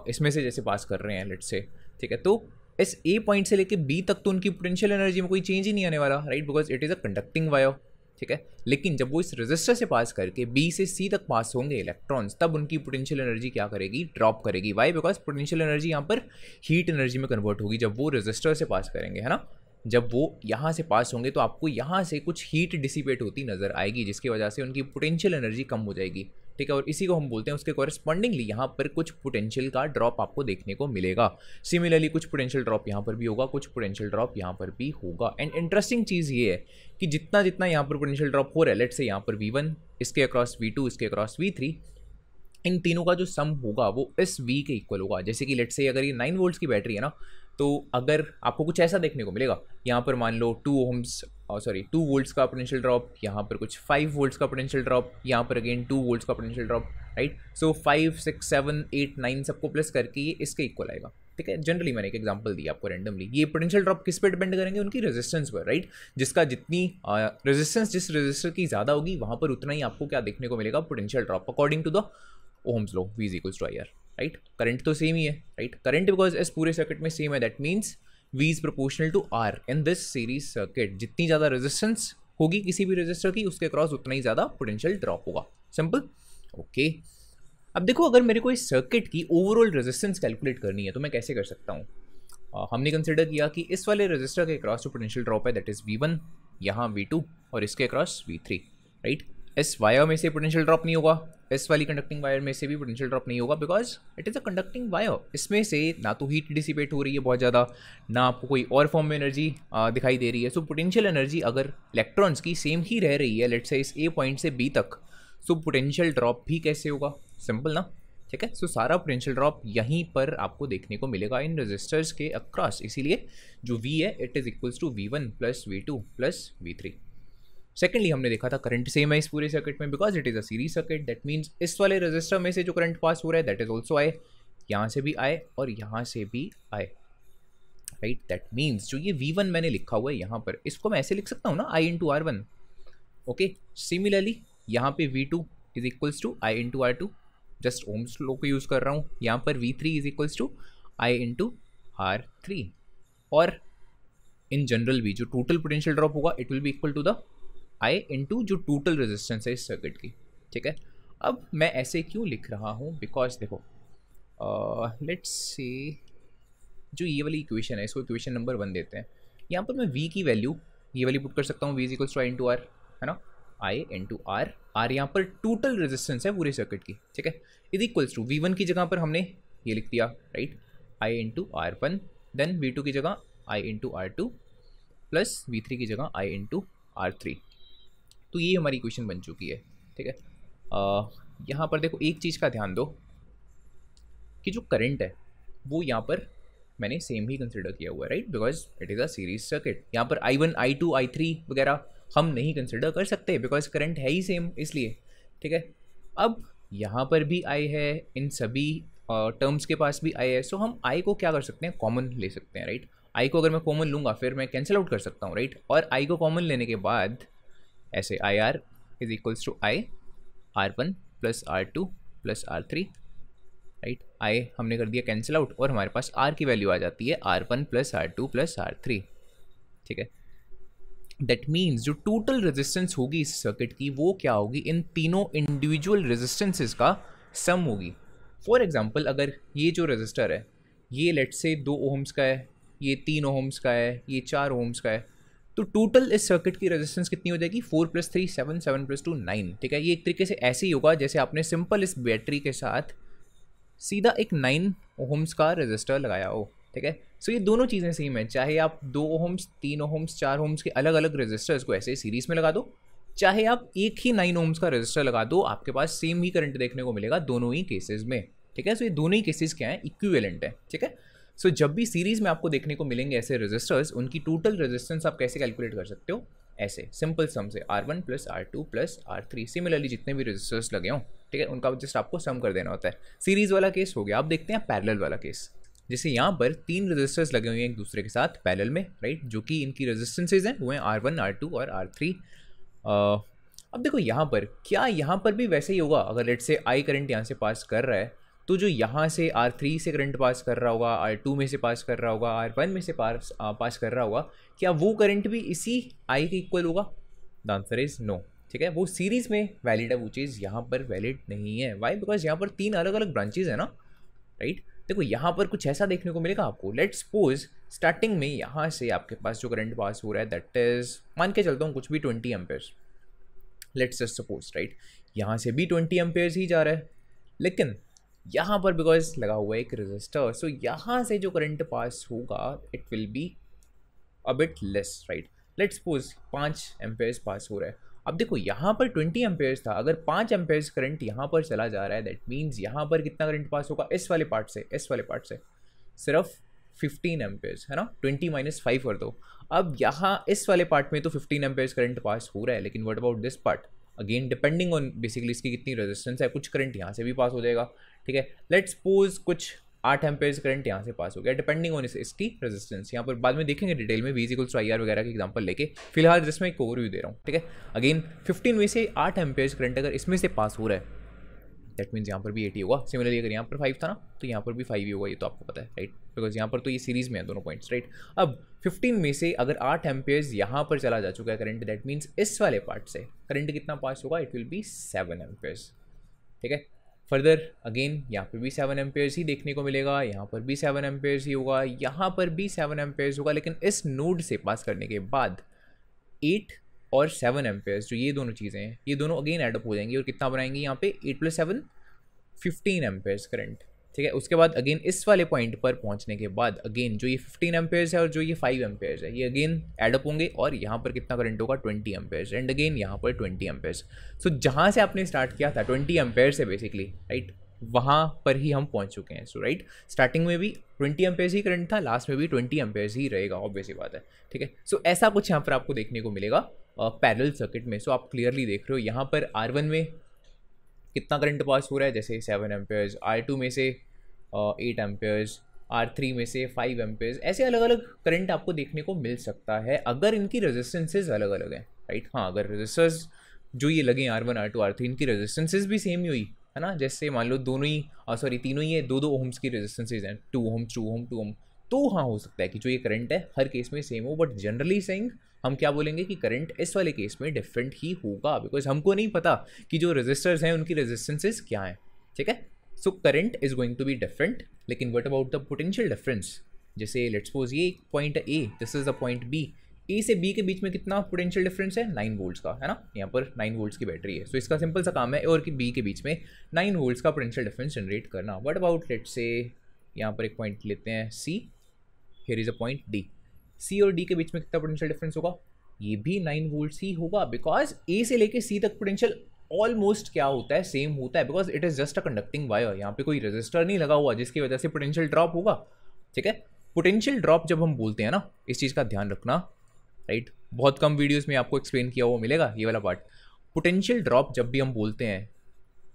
इसमें से जैसे पास कर रहे हैं लेट्स से, ठीक है, तो इस ए पॉइंट से लेके बी तक तो उनकी पोटेंशियल एनर्जी में कोई चेंज ही नहीं आने वाला, right, because it is a conducting wire, ठीक है। लेकिन जब वो इस रेजिस्टर से पास करके बी से सी तक पास होंगे इलेक्ट्रॉन्स, तब उनकी पोटेंशियल एनर्जी क्या करेगी, ड्रॉप करेगी। वाई? बिकॉज पोटेंशियल एनर्जी यहाँ पर हीट एनर्जी में कन्वर्ट होगी जब वो रेजिस्टर से पास करेंगे, है ना। जब वो यहाँ से पास होंगे तो आपको यहाँ से कुछ हीट डिसिपेट होती नजर आएगी, जिसकी वजह से उनकी पोटेंशियल एनर्जी कम हो जाएगी, ठीक है, और इसी को हम बोलते हैं उसके कॉरेस्पॉन्डिंगली यहाँ पर कुछ पोटेंशियल का ड्रॉप आपको देखने को मिलेगा। सिमिलरली कुछ पोटेंशियल ड्रॉप यहाँ पर भी होगा, कुछ पोटेंशियल ड्रॉप यहाँ पर भी होगा। एंड इंटरेस्टिंग चीज़ ये है कि जितना जितना यहाँ पर पोटेंशियल ड्रॉप हो रहा है, लेट्स से यहाँ पर V1, इसके अक्रॉस V2, इसके अक्रॉस V3, इन तीनों का जो सम होगा वो इस V के इक्वल होगा। जैसे कि लेट्स से अगर ये 9 वोल्ट्स की बैटरी है ना, तो अगर आपको कुछ ऐसा देखने को मिलेगा, यहाँ पर मान लो 2 वोल्ट्स का पोटेंशियल ड्रॉप, यहाँ पर कुछ 5 वोल्ट्स का पोटेंशियल ड्रॉप, यहाँ पर अगेन 2 वोल्ट्स का पोटेंशियल ड्रॉप, राइट। सो 5, 6, 7, 8, 9 सबको प्लस करके ये इसके इक्वल आएगा, ठीक है। जनरली मैंने एक एग्जांपल दिया आपको रैंडमली। ये पोटेंशियल ड्रॉप किस पे डिपेंड करेंगे, उनकी रेजिस्टेंस पर, राइट। जिसका जितनी रेजिस्टेंस जिस रेजिस्टर की ज़्यादा होगी वहाँ पर उतना ही आपको क्या देखने को मिलेगा, potential drop, according to the Ohm's law, V equals to IR, right. Current तो सेम ही है, राइट। करंट बिकॉज इस पूरे सर्किट में सेम है, that means V is proportional to R in this series circuit. जितनी ज़्यादा रेजिस्टेंस होगी किसी भी रेजिस्टर की, उसके क्रॉस उतना ही ज़्यादा पोटेंशियल ड्रॉप होगा। Simple, okay. अब देखो अगर मेरे को इस सर्किट की ओवरऑल रेजिस्टेंस कैलकुलेट करनी है तो मैं कैसे कर सकता हूँ। हमने कंसिडर किया कि इस वाले रेजिस्टर के क्रॉस जो पोटेंशियल ड्रॉप है दैट इज़ V1, यहाँ V2 और इसके क्रॉस V3, राइट। इस वायर में से पोटेंशियल ड्रॉप नहीं होगा, इस वाली कंडक्टिंग वायर में से भी पोटेंशियल ड्रॉप नहीं होगा, because it is a conducting wire. इसमें से ना तो हीट डिसिपेट हो रही है बहुत ज़्यादा, ना आपको कोई और फॉर्म में एनर्जी दिखाई दे रही है। सो पोटेंशियल एनर्जी अगर इलेक्ट्रॉन्स की सेम ही रह रही है लेट्स से इस ए पॉइंट से बी तक, सो पोटेंशियल ड्रॉप भी कैसे होगा, सिंपल ना, ठीक है। सो सारा पोटेंशियल ड्रॉप यहीं पर आपको देखने को मिलेगा इन रजिस्टर्स के अक्रॉस। इसीलिए जो V है it is equals to V1 plus V2 plus V3। Secondly हमने देखा था करंट सेम है इस पूरे सर्किट में, because it is a series circuit, that means इस वाले रजिस्टर में से जो करंट पास हो रहा है दैट इज ऑल्सो आए, यहाँ से भी आए और यहाँ से भी आए, राइट। दैट मीन्स जो ये V1 मैंने लिखा हुआ है यहाँ पर, इसको मैं ऐसे लिख सकता हूँ ना, I into R1, okay. Similarly यहाँ पे V2 is equals to I into R2, just Ohm's law को यूज़ कर रहा हूँ। यहाँ पर V3 is equals to I into R3, और इन जनरल भी जो टोटल पोटेंशियल ड्रॉप होगा it will be equal to the I into जो टोटल रेजिस्टेंस है इस सर्किट की, ठीक है। अब मैं ऐसे क्यों लिख रहा हूँ, बिकॉज देखो लेट्स से जो ये वाली इक्वेशन है इसको इक्वेशन नंबर 1 देते हैं। यहाँ पर मैं V की वैल्यू ये वाली पुट कर सकता हूँ, V is equals to I into R, है ना, I इंटू R। R यहाँ पर टोटल रेजिस्टेंस है पूरे सर्किट की, ठीक है, इज इक्वल्स टू V1 की जगह पर हमने ये लिख दिया, right, I into R1, then V2 की जगह I into R2 plus V3 की जगह I इंटू R3। तो ये हमारी इक्वेशन बन चुकी है, ठीक है। यहाँ पर देखो एक चीज़ का ध्यान दो कि जो करंट है वो यहाँ पर मैंने सेम ही कंसिडर किया हुआ है, right, because it is a series circuit. यहाँ पर I1, I2, I3 वगैरह हम नहीं कंसिडर कर सकते बिकॉज करंट है ही सेम, इसलिए, ठीक है। अब यहाँ पर भी I है, इन सभी टर्म्स के पास भी I है, सो हम I को क्या कर सकते हैं, कॉमन ले सकते हैं, राइट। I को अगर मैं कॉमन लूँगा फिर मैं कैंसिल आउट कर सकता हूँ, राइट। और I को कॉमन लेने के बाद ऐसे IR is equals to I R1 plus R2 plus R3, right. I हमने कर दिया कैंसिल आउट और हमारे पास R की वैल्यू आ जाती है R1 plus R2 plus R3, ठीक है। दैट मीन्स जो टोटल रेजिस्टेंस होगी इस सर्किट की वो क्या होगी, इन तीनों इंडिविजुअल रेजिस्टेंसेस का सम होगी। फॉर एग्जाम्पल अगर ये जो रेजिस्टर है ये लेट्स से 2 ओम्स का है, ये 3 ओम्स का है, ये 4 ओम्स का है, तो टोटल इस सर्किट की रेजिस्टेंस कितनी हो जाएगी? 4 + 3 7, 7 + 2 9। ठीक है, ये एक तरीके से ऐसे ही होगा जैसे आपने सिंपल इस बैटरी के साथ सीधा एक 9 ओम्स का रजिस्टर लगाया हो। ठीक है, सो ये दोनों चीज़ें सेम है, चाहे आप 2 ओम्स, 3 ओम्स, 4 ओम्स के अलग अलग रजिस्टर्स को ऐसे सीरीज में लगा दो, चाहे आप एक ही 9 ओम्स का रजिस्टर लगा दो, आपके पास सेम ही करंट देखने को मिलेगा दोनों ही केसेस में। ठीक है, सो ये दोनों ही केसेस क्या है? इक्विवेलेंट है। ठीक है, सो जब भी सीरीज में आपको देखने को मिलेंगे ऐसे रजिस्टर्स, उनकी टोटल रेजिस्टेंस आप कैसे कैलकुलेट कर सकते हो? ऐसे सिंपल सम से R1 + R2 + R3, सिमिलरली जितने भी रजिस्टर्स लगे हों, ठीक है, उनका जस्ट आपको सम कर देना होता है। सीरीज वाला केस हो गया। अब देखते हैं पैरेलल वाला केस। जैसे यहाँ पर 3 रजिस्टर्स लगे हुए हैं एक दूसरे के साथ पैरेलल में, राइट, जो कि इनकी रेजिस्टेंसेज हैं वो हैं R1, R2 और R3। अब देखो यहाँ पर क्या यहाँ पर भी वैसे ही होगा? अगर लेट से I करंट यहाँ से पास कर रहा है, तो जो यहाँ से R3 से करंट पास कर रहा होगा, R2 में से पास कर रहा होगा, R1 में से पास कर रहा होगा, क्या वो करंट भी इसी I के इक्वल होगा? The answer is no. ठीक है, वो सीरीज में वैलिड है, वो चीज़ यहाँ पर वैलिड नहीं है। वाई? बिकॉज यहाँ पर 3 अलग अलग ब्रांचेज है ना, राइट। देखो यहाँ पर कुछ ऐसा देखने को मिलेगा आपको। लेट्स सपोज स्टार्टिंग में यहाँ से आपके पास जो करंट पास हो रहा है दैट इज, मान के चलता हूँ कुछ भी 20 Ampere's, let's just suppose, right. यहाँ से भी 20 एम्पेयर्स ही जा रहा है, लेकिन यहाँ पर बिकॉज लगा हुआ है एक रजिस्टर, सो यहाँ से जो करंट पास होगा it will be a bit less, right. Let's suppose 5 amperes pass हो रहा है। अब देखो यहाँ पर 20 एम्पेयर्स था, अगर 5 एम्पेयर्स करंट यहाँ पर चला जा रहा है, दैट मीन्स यहाँ पर कितना करंट पास होगा? इस वाले पार्ट से सिर्फ 15 एम्पेयर्स, है ना। 20 - 5 कर दो। अब यहाँ इस वाले पार्ट में तो 15 एम्पेयर्स करंट पास हो रहा है, लेकिन what about this part? Again depending on basically इसकी कितनी रेजिस्टेंस है, कुछ करंट यहाँ से भी पास हो जाएगा। ठीक है, लेट्स सपोज कुछ 8 एम्पेयर्स करंट यहाँ से पास हो गया, डिपेंडिंग ऑन इसकी रेजिस्टेंस। यहाँ पर बाद में देखेंगे डिटेल में, V = IR वगैरह के एग्जांपल लेके, फिलहाल जिसमें एक ओवरव्यू दे रहा हूँ। ठीक है, अगेन 15 में से 8 एम्पेयर्स करंट अगर इसमें से पास हो रहा है, दैट मीन्स यहाँ पर भी 80 होगा। सिमिलरली अगर यहाँ पर 5 था ना, तो यहाँ पर भी 5 ही होगा, ये तो आपको पता है, राइट, बिकॉज यहाँ पर तो ये सीरीज में है दोनों पॉइंट्स, राइट। अब 15 में से अगर 8 एम्पेयर्स यहाँ पर चला जा चुका है करंट, दैट मीन्स इस वाले पार्ट से करंट कितना पास होगा? It will B 7 Ampere's. ठीक है, फर्दर अगेन यहाँ पे भी 7 एम्पेयर्स ही देखने को मिलेगा, यहाँ पर भी 7 एम्पेयर्स ही होगा, यहाँ पर भी 7 एम्पेयर्स होगा, लेकिन इस नोड से पास करने के बाद 8 और 7 एम्पेयर्स जो ये दोनों चीज़ें हैं, ये दोनों अगेन एडअप हो जाएंगी और कितना बनाएंगे यहाँ पे? 8 + 7 15 एम्पेयर्स करंट। ठीक है, उसके बाद अगेन इस वाले पॉइंट पर पहुंचने के बाद अगेन जो ये 15 एम्पेयर्स है और जो ये 5 एम्पेयर्स है, ये अगेन एडअप होंगे और यहाँ पर कितना करंट होगा? 20 एम्पेयर्स, एंड अगेन यहाँ पर 20 एम्पेयर्स। सो जहाँ से आपने स्टार्ट किया था 20 एम्पेयर्स से बेसिकली, राइट, वहाँ पर ही हम पहुँच चुके हैं। सो राइट, स्टार्टिंग में भी 20 एम्पेयर्स ही करंट था, लास्ट में भी 20 एम्पेयर्स ही रहेगा, ऑब्वियस ही बात है। ठीक है, सो ऐसा कुछ यहाँ पर आपको देखने को मिलेगा पैरेलल सर्किट में। सो आप क्लियरली देख रहे हो यहाँ पर R1 में कितना करंट पास हो रहा है, जैसे 7 एम्पेयर्स, R2 में से 8 एम्पेयर्स, R3 में से 5 एम्पेयर्स, ऐसे अलग अलग करंट आपको देखने को मिल सकता है अगर इनकी रेजिस्टेंसेज अलग अलग हैं, राइट। हाँ, अगर रेजिस्टर्स जो ये लगे R1, R2, R3, इनकी रेजिस्टेंसेज भी सेम ही हुई है ना, जैसे मान लो दोनों ही तीनों ही 2-2 ओम्स की रेजिस्टेंसेज हैं, 2 ओम, 2 ओम, 2 ओम, तो हाँ हो सकता है कि जो ये करंट है हर केस में सेम हो, बट जनरली सेइंग हम क्या बोलेंगे कि करंट इस वाले केस में डिफरेंट ही होगा, बिकॉज हमको नहीं पता कि जो रेजिस्टर्स हैं उनकी रेजिस्टेंसेज क्या हैं। ठीक है, so current is going to be different, लेकिन what about the potential difference? जैसे लेट्स सपोज ये एक पॉइंट है A, this is the point B, A से बी के बीच में कितना पोटेंशियल डिफरेंस है? 9 वोल्ट्स का, है ना। यहाँ पर 9 वोल्ट्स की बैटरी है, सो इसका सिंपल सा काम है ए और बी के बीच में 9 वोल्ट्स का पोटेंशियल डिफरेंस जनरेट करना। व्हाट अबाउट लेट्स से यहाँ पर एक पॉइंट लेते हैं C, here is a point D, C और डी के बीच में कितना पोटेंशियल डिफरेंस होगा? ये भी 9 वोल्ट्स ही होगा, बिकॉज ए से लेके सी तक पोटेंशियल ऑलमोस्ट क्या होता है? सेम होता है, because it is just a conducting wire. यहाँ पे कोई रजिस्टर नहीं लगा हुआ जिसकी वजह से पोटेंशियल ड्रॉप होगा। ठीक है, पोटेंशियल ड्रॉप जब हम बोलते हैं ना, इस चीज़ का ध्यान रखना, राइट, बहुत कम वीडियोस में आपको एक्सप्लेन किया हुआ मिलेगा ये वाला पार्ट। पोटेंशियल ड्रॉप जब भी हम बोलते हैं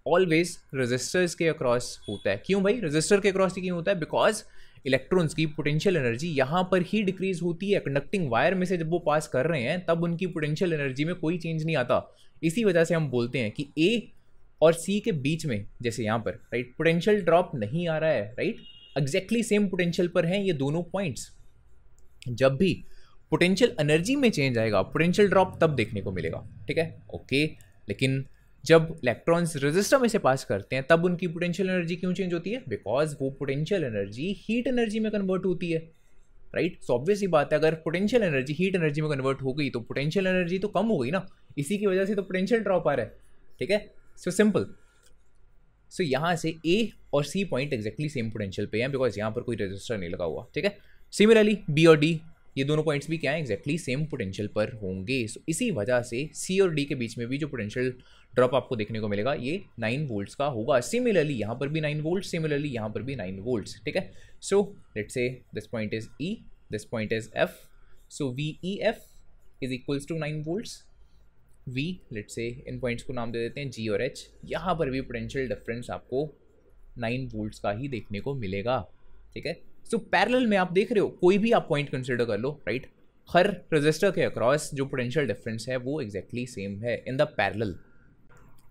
ऑलवेज रेजिस्टर्स के अक्रॉस होता है। क्यों भाई रेजिस्टर के अक्रॉस ही क्यों होता है? बिकॉज इलेक्ट्रॉन्स की पोटेंशियल एनर्जी यहाँ पर ही डिक्रीज होती है, कंडक्टिंग वायर में से जब वो पास कर रहे हैं तब उनकी पोटेंशियल एनर्जी में कोई चेंज नहीं आता। इसी वजह से हम बोलते हैं कि ए और सी के बीच में, जैसे यहाँ पर, राइट, पोटेंशियल ड्रॉप नहीं आ रहा है, राइट, एग्जैक्टली सेम पोटेंशियल पर हैं ये दोनों पॉइंट्स। जब भी पोटेंशियल एनर्जी में चेंज आएगा, पोटेंशियल ड्रॉप तब देखने को मिलेगा। ठीक है, ओके, लेकिन जब इलेक्ट्रॉन्स रेजिस्टर में से पास करते हैं तब उनकी पोटेंशियल एनर्जी क्यों चेंज होती है? बिकॉज वो पोटेंशियल एनर्जी हीट एनर्जी में कन्वर्ट होती है, राइट? सो ऑब्वियस ही बात है, अगर पोटेंशियल एनर्जी हीट एनर्जी में कन्वर्ट हो गई तो पोटेंशियल एनर्जी तो कम हो गई ना, इसी की वजह से तो पोटेंशियल ड्रॉप आ रहा है, ठीक है? So simple. सो यहाँ से ए और C point exactly same potential पे हैं बिकॉज यहाँ पर कोई रजिस्टर नहीं लगा हुआ, ठीक है? सिमिलरली बी और डी, ये दोनों पॉइंट्स भी क्या है, एक्जैक्टली सेम पोटेंशियल पर होंगे। सो इसी वजह से सी और डी के बीच में भी जो पोटेंशियल ड्रॉप आपको देखने को मिलेगा ये 9 वोल्ट्स का होगा। सिमिलरली यहाँ पर भी 9 वोल्ट, सिमिलरली यहाँ पर भी 9 वोल्ट्स, ठीक है? So let's say this point is E, this point is F, so V E F is equals to 9 volts. We, let's say in points को नाम दे देते हैं जी और एच। यहाँ पर भी पोटेंशियल डिफरेंस आपको 9 वोल्ट्स का ही देखने को मिलेगा, ठीक है? सो पैरेलल में आप देख रहे हो, कोई भी आप पॉइंट कंसिडर कर लो, राइट? हर रजिस्टर के अक्रॉस जो पोटेंशियल डिफरेंस है वो एक्जैक्टली सेम है in the parallel.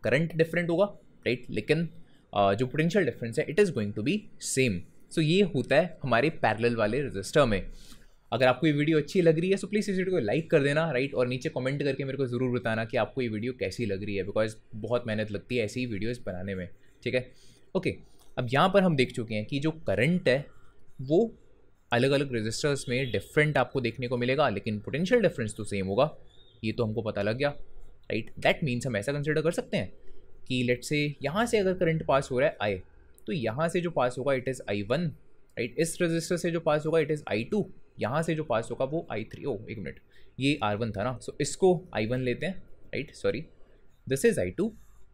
Current different होगा, राइट? लेकिन जो पोटेंशियल डिफरेंस है it is going to be same. So ये होता है हमारे पैरेलल वाले रजिस्टर में। अगर आपको ये वीडियो अच्छी लग रही है तो प्लीज़ इस वीडियो को लाइक कर देना, राइट? और नीचे कमेंट करके मेरे को ज़रूर बताना कि आपको ये वीडियो कैसी लग रही है, बिकॉज बहुत मेहनत लगती है ऐसी ही वीडियोज़ बनाने में, ठीक है? ओके, अब यहाँ पर हम देख चुके हैं कि जो करंट है वो अलग अलग रजिस्टर्स में डिफरेंट आपको देखने को मिलेगा, लेकिन पोटेंशियल डिफरेंस तो सेम होगा, ये तो हमको पता लग गया, राइट? दैट मीन्स हम ऐसा कंसिडर कर सकते हैं कि लेट्स से यहाँ से अगर करंट पास हो रहा है आई, तो यहाँ से जो पास होगा इट इज़ I1, राइट? इस रजिस्टर से जो पास होगा इट इज़ I2, यहाँ से जो पास होगा वो I3। ओ एक मिनट, ये R1 था ना, सो इसको I1 लेते हैं, right? Sorry, this is I2,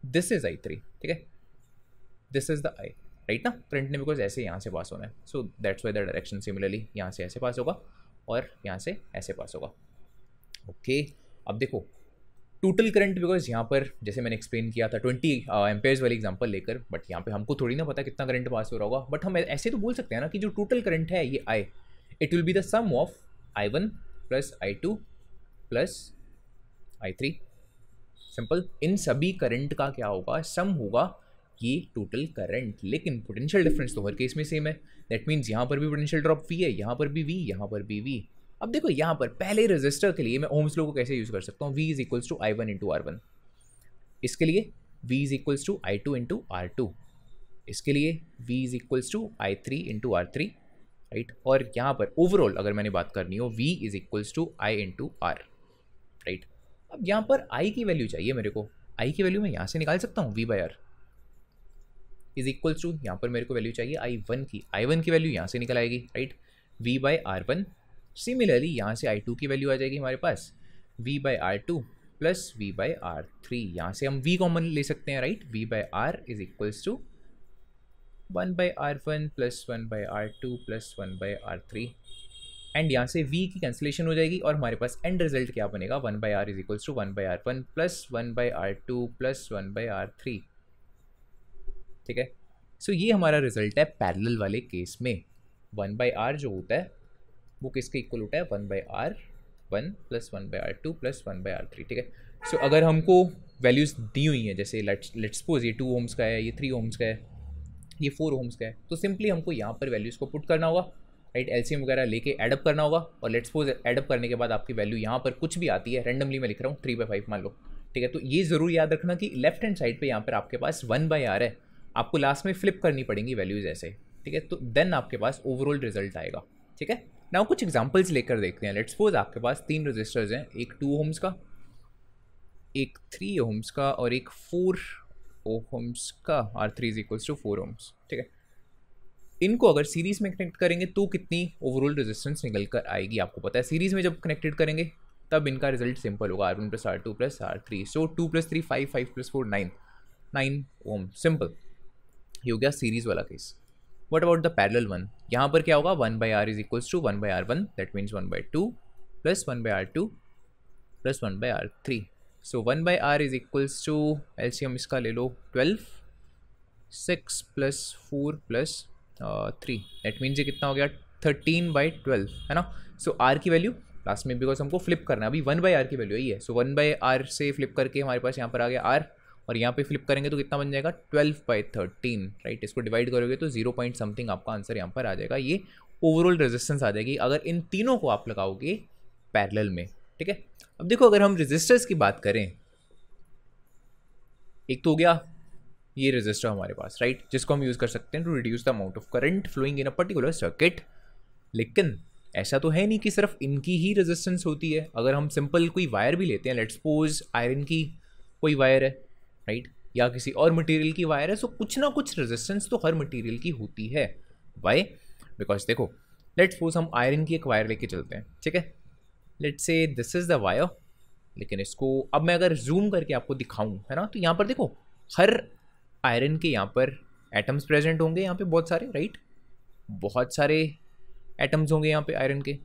this is I3, ठीक है? This is the I, right ना? करंट ने बिकॉज ऐसे यहाँ से पास होना है, so that's why the direction similarly यहाँ से ऐसे पास होगा और यहाँ से ऐसे पास होगा। ओके, अब देखो टोटल करंट, बिकॉज यहाँ पर जैसे मैंने एक्सप्लेन किया था 20 एम्पेयर्स वाली एग्जांपल लेकर, बट यहाँ पे हमको थोड़ी ना पता कितना करंट पास हो रहा होगा, बट हम ऐसे तो बोल सकते हैं ना कि जो टोटल करंट है ये I, it will be the sum of I1 plus I2 plus I3। Simple, इन सभी करंट का क्या होगा, सम होगा ये टोटल करंट। लेकिन पोटेंशियल डिफरेंस तो हर केस में सेम है, दैट मीन्स यहाँ पर भी पोटेंशियल ड्रॉप V है, यहाँ पर भी V, यहाँ पर भी V। अब देखो यहाँ पर पहले रजिस्टर के लिए मैं ओम्स लॉ को कैसे यूज़ कर सकता हूँ, V is equals to I1 into R1, इसके लिए V is equals to I2 into R2, इसके लिए V is equals to I3 into R3, right? और यहाँ पर ओवरऑल अगर मैंने बात करनी हो V is equals to I into R, right? अब यहाँ पर I की वैल्यू चाहिए मेरे को, I की वैल्यू मैं यहाँ से निकाल सकता हूँ, V by R is equals to, यहाँ पर मेरे को वैल्यू चाहिए I1 की, I1 की वैल्यू यहाँ से निकल आएगी, right? V by R1। Similarly यहाँ से I2 की वैल्यू आ जाएगी हमारे पास V by R2 plus V by R3, यहाँ से हम V कॉमन ले सकते हैं, right? V by R is equals to 1 by R1 plus 1 by R2 plus 1 by R3, and यहाँ से V की कैंसिलेशन हो जाएगी और हमारे पास एंड रिजल्ट क्या बनेगा, 1 by R is equals to 1 by R1 plus 1 by R2 plus 1 by R3, ठीक है? सो ये हमारा रिजल्ट है पैरेलल वाले केस में। 1 बाई R जो होता है वो किसके इक्वल होता है, 1 by R1 plus 1 by R2 plus 1 by R3, ठीक है? सो अगर हमको वैल्यूज़ दी हुई हैं, जैसे लेट्स सपोज ये 2 ओम्स का है, ये 3 ओम्स का है, ये 4 ओम्स का है, तो सिंपली हमको यहाँ पर वैल्यूज़ को पुट करना होगा, राइट? एलसीएम वगैरह लेके एडअप करना होगा, और लेट्स सपोज एडअप करने के बाद आपकी वैल्यू यहाँ पर कुछ भी आती है, रैंडमली मैं लिख रहा हूँ 3/5 मान लो, ठीक है? तो ये ज़रूर याद रखना कि लेफ्ट हैंड साइड पर यहाँ पर आपके पास 1 बाई R है, आपको लास्ट में फ्लिप करनी पड़ेंगी वैल्यूज़ ऐसे, ठीक है? तो देन आपके पास ओवरऑल रिजल्ट आएगा, ठीक है? नाउ कुछ एग्जांपल्स लेकर देखते हैं। लेट्स सपोज आपके पास 3 रजिस्टर्स हैं, एक 2 ओम्स का, एक 3 ओम्स का और एक 4 ओम्स का। R3 is equals to 4 ohms, ठीक है? इनको अगर सीरीज़ में कनेक्ट करेंगे तो कितनी ओवरऑल रेजिस्टेंस निकल कर आएगी आपको पता है। सीरीज़ में जब कनेक्टेड करेंगे तब इनका रिजल्ट सिंपल होगा, R1 plus R2 plus R3। So 2 plus 3 5, 5 plus 4 9 ohm, simple. ये हो गया सीरीज़ वाला केस। What about the parallel one, यहाँ पर क्या होगा, 1 by R is equals to 1 by R1, that means 1 by 2 plus 1 by R2 plus 1 by R3। So 1 by R is equals to, LCM इसका ले लो 12, 6 प्लस 4 प्लस 3, दैट मीन्स ये कितना हो गया 13 बाई 12, है ना? सो R की वैल्यू लास्ट में, बिकॉज हमको फ्लिप करना है, अभी 1 बाई R की वैल्यू यही है, सो 1 बाई R से फ्लिप करके हमारे पास यहाँ पर आ गया R, और यहाँ पे फ्लिप करेंगे तो कितना बन जाएगा 12/13, राइट? इसको डिवाइड करोगे तो 0 पॉइंट समथिंग आपका आंसर यहाँ पर आ जाएगा। ये ओवरऑल रेजिस्टेंस आ जाएगी अगर इन तीनों को आप लगाओगे पैरेलल में, ठीक है? अब देखो अगर हम रेजिस्टर्स की बात करें, एक तो हो गया ये रजिस्टर हमारे पास, राइट, जिसको हम यूज़ कर सकते हैं to reduce the amount of current flowing in a particular circuit. लेकिन ऐसा तो है नहीं कि सिर्फ इनकी ही रेजिस्टेंस होती है। अगर हम सिंपल कोई वायर भी लेते हैं, लेट्स सपोज आयरन की कोई वायर है, राइट, या किसी और मटेरियल की वायर है, सो कुछ ना कुछ रेजिस्टेंस तो हर मटेरियल की होती है। वाई? बिकॉज देखो, लेट्स सपोज हम आयरन की एक वायर लेके चलते हैं, ठीक है, let's say this is the wire. लेकिन इसको अब मैं अगर जूम करके आपको दिखाऊं, है ना, तो यहाँ पर देखो हर आयरन के यहाँ पर एटम्स प्रेजेंट होंगे, यहाँ पे बहुत सारे, राइट, बहुत सारे एटम्स होंगे यहाँ पे आयरन के।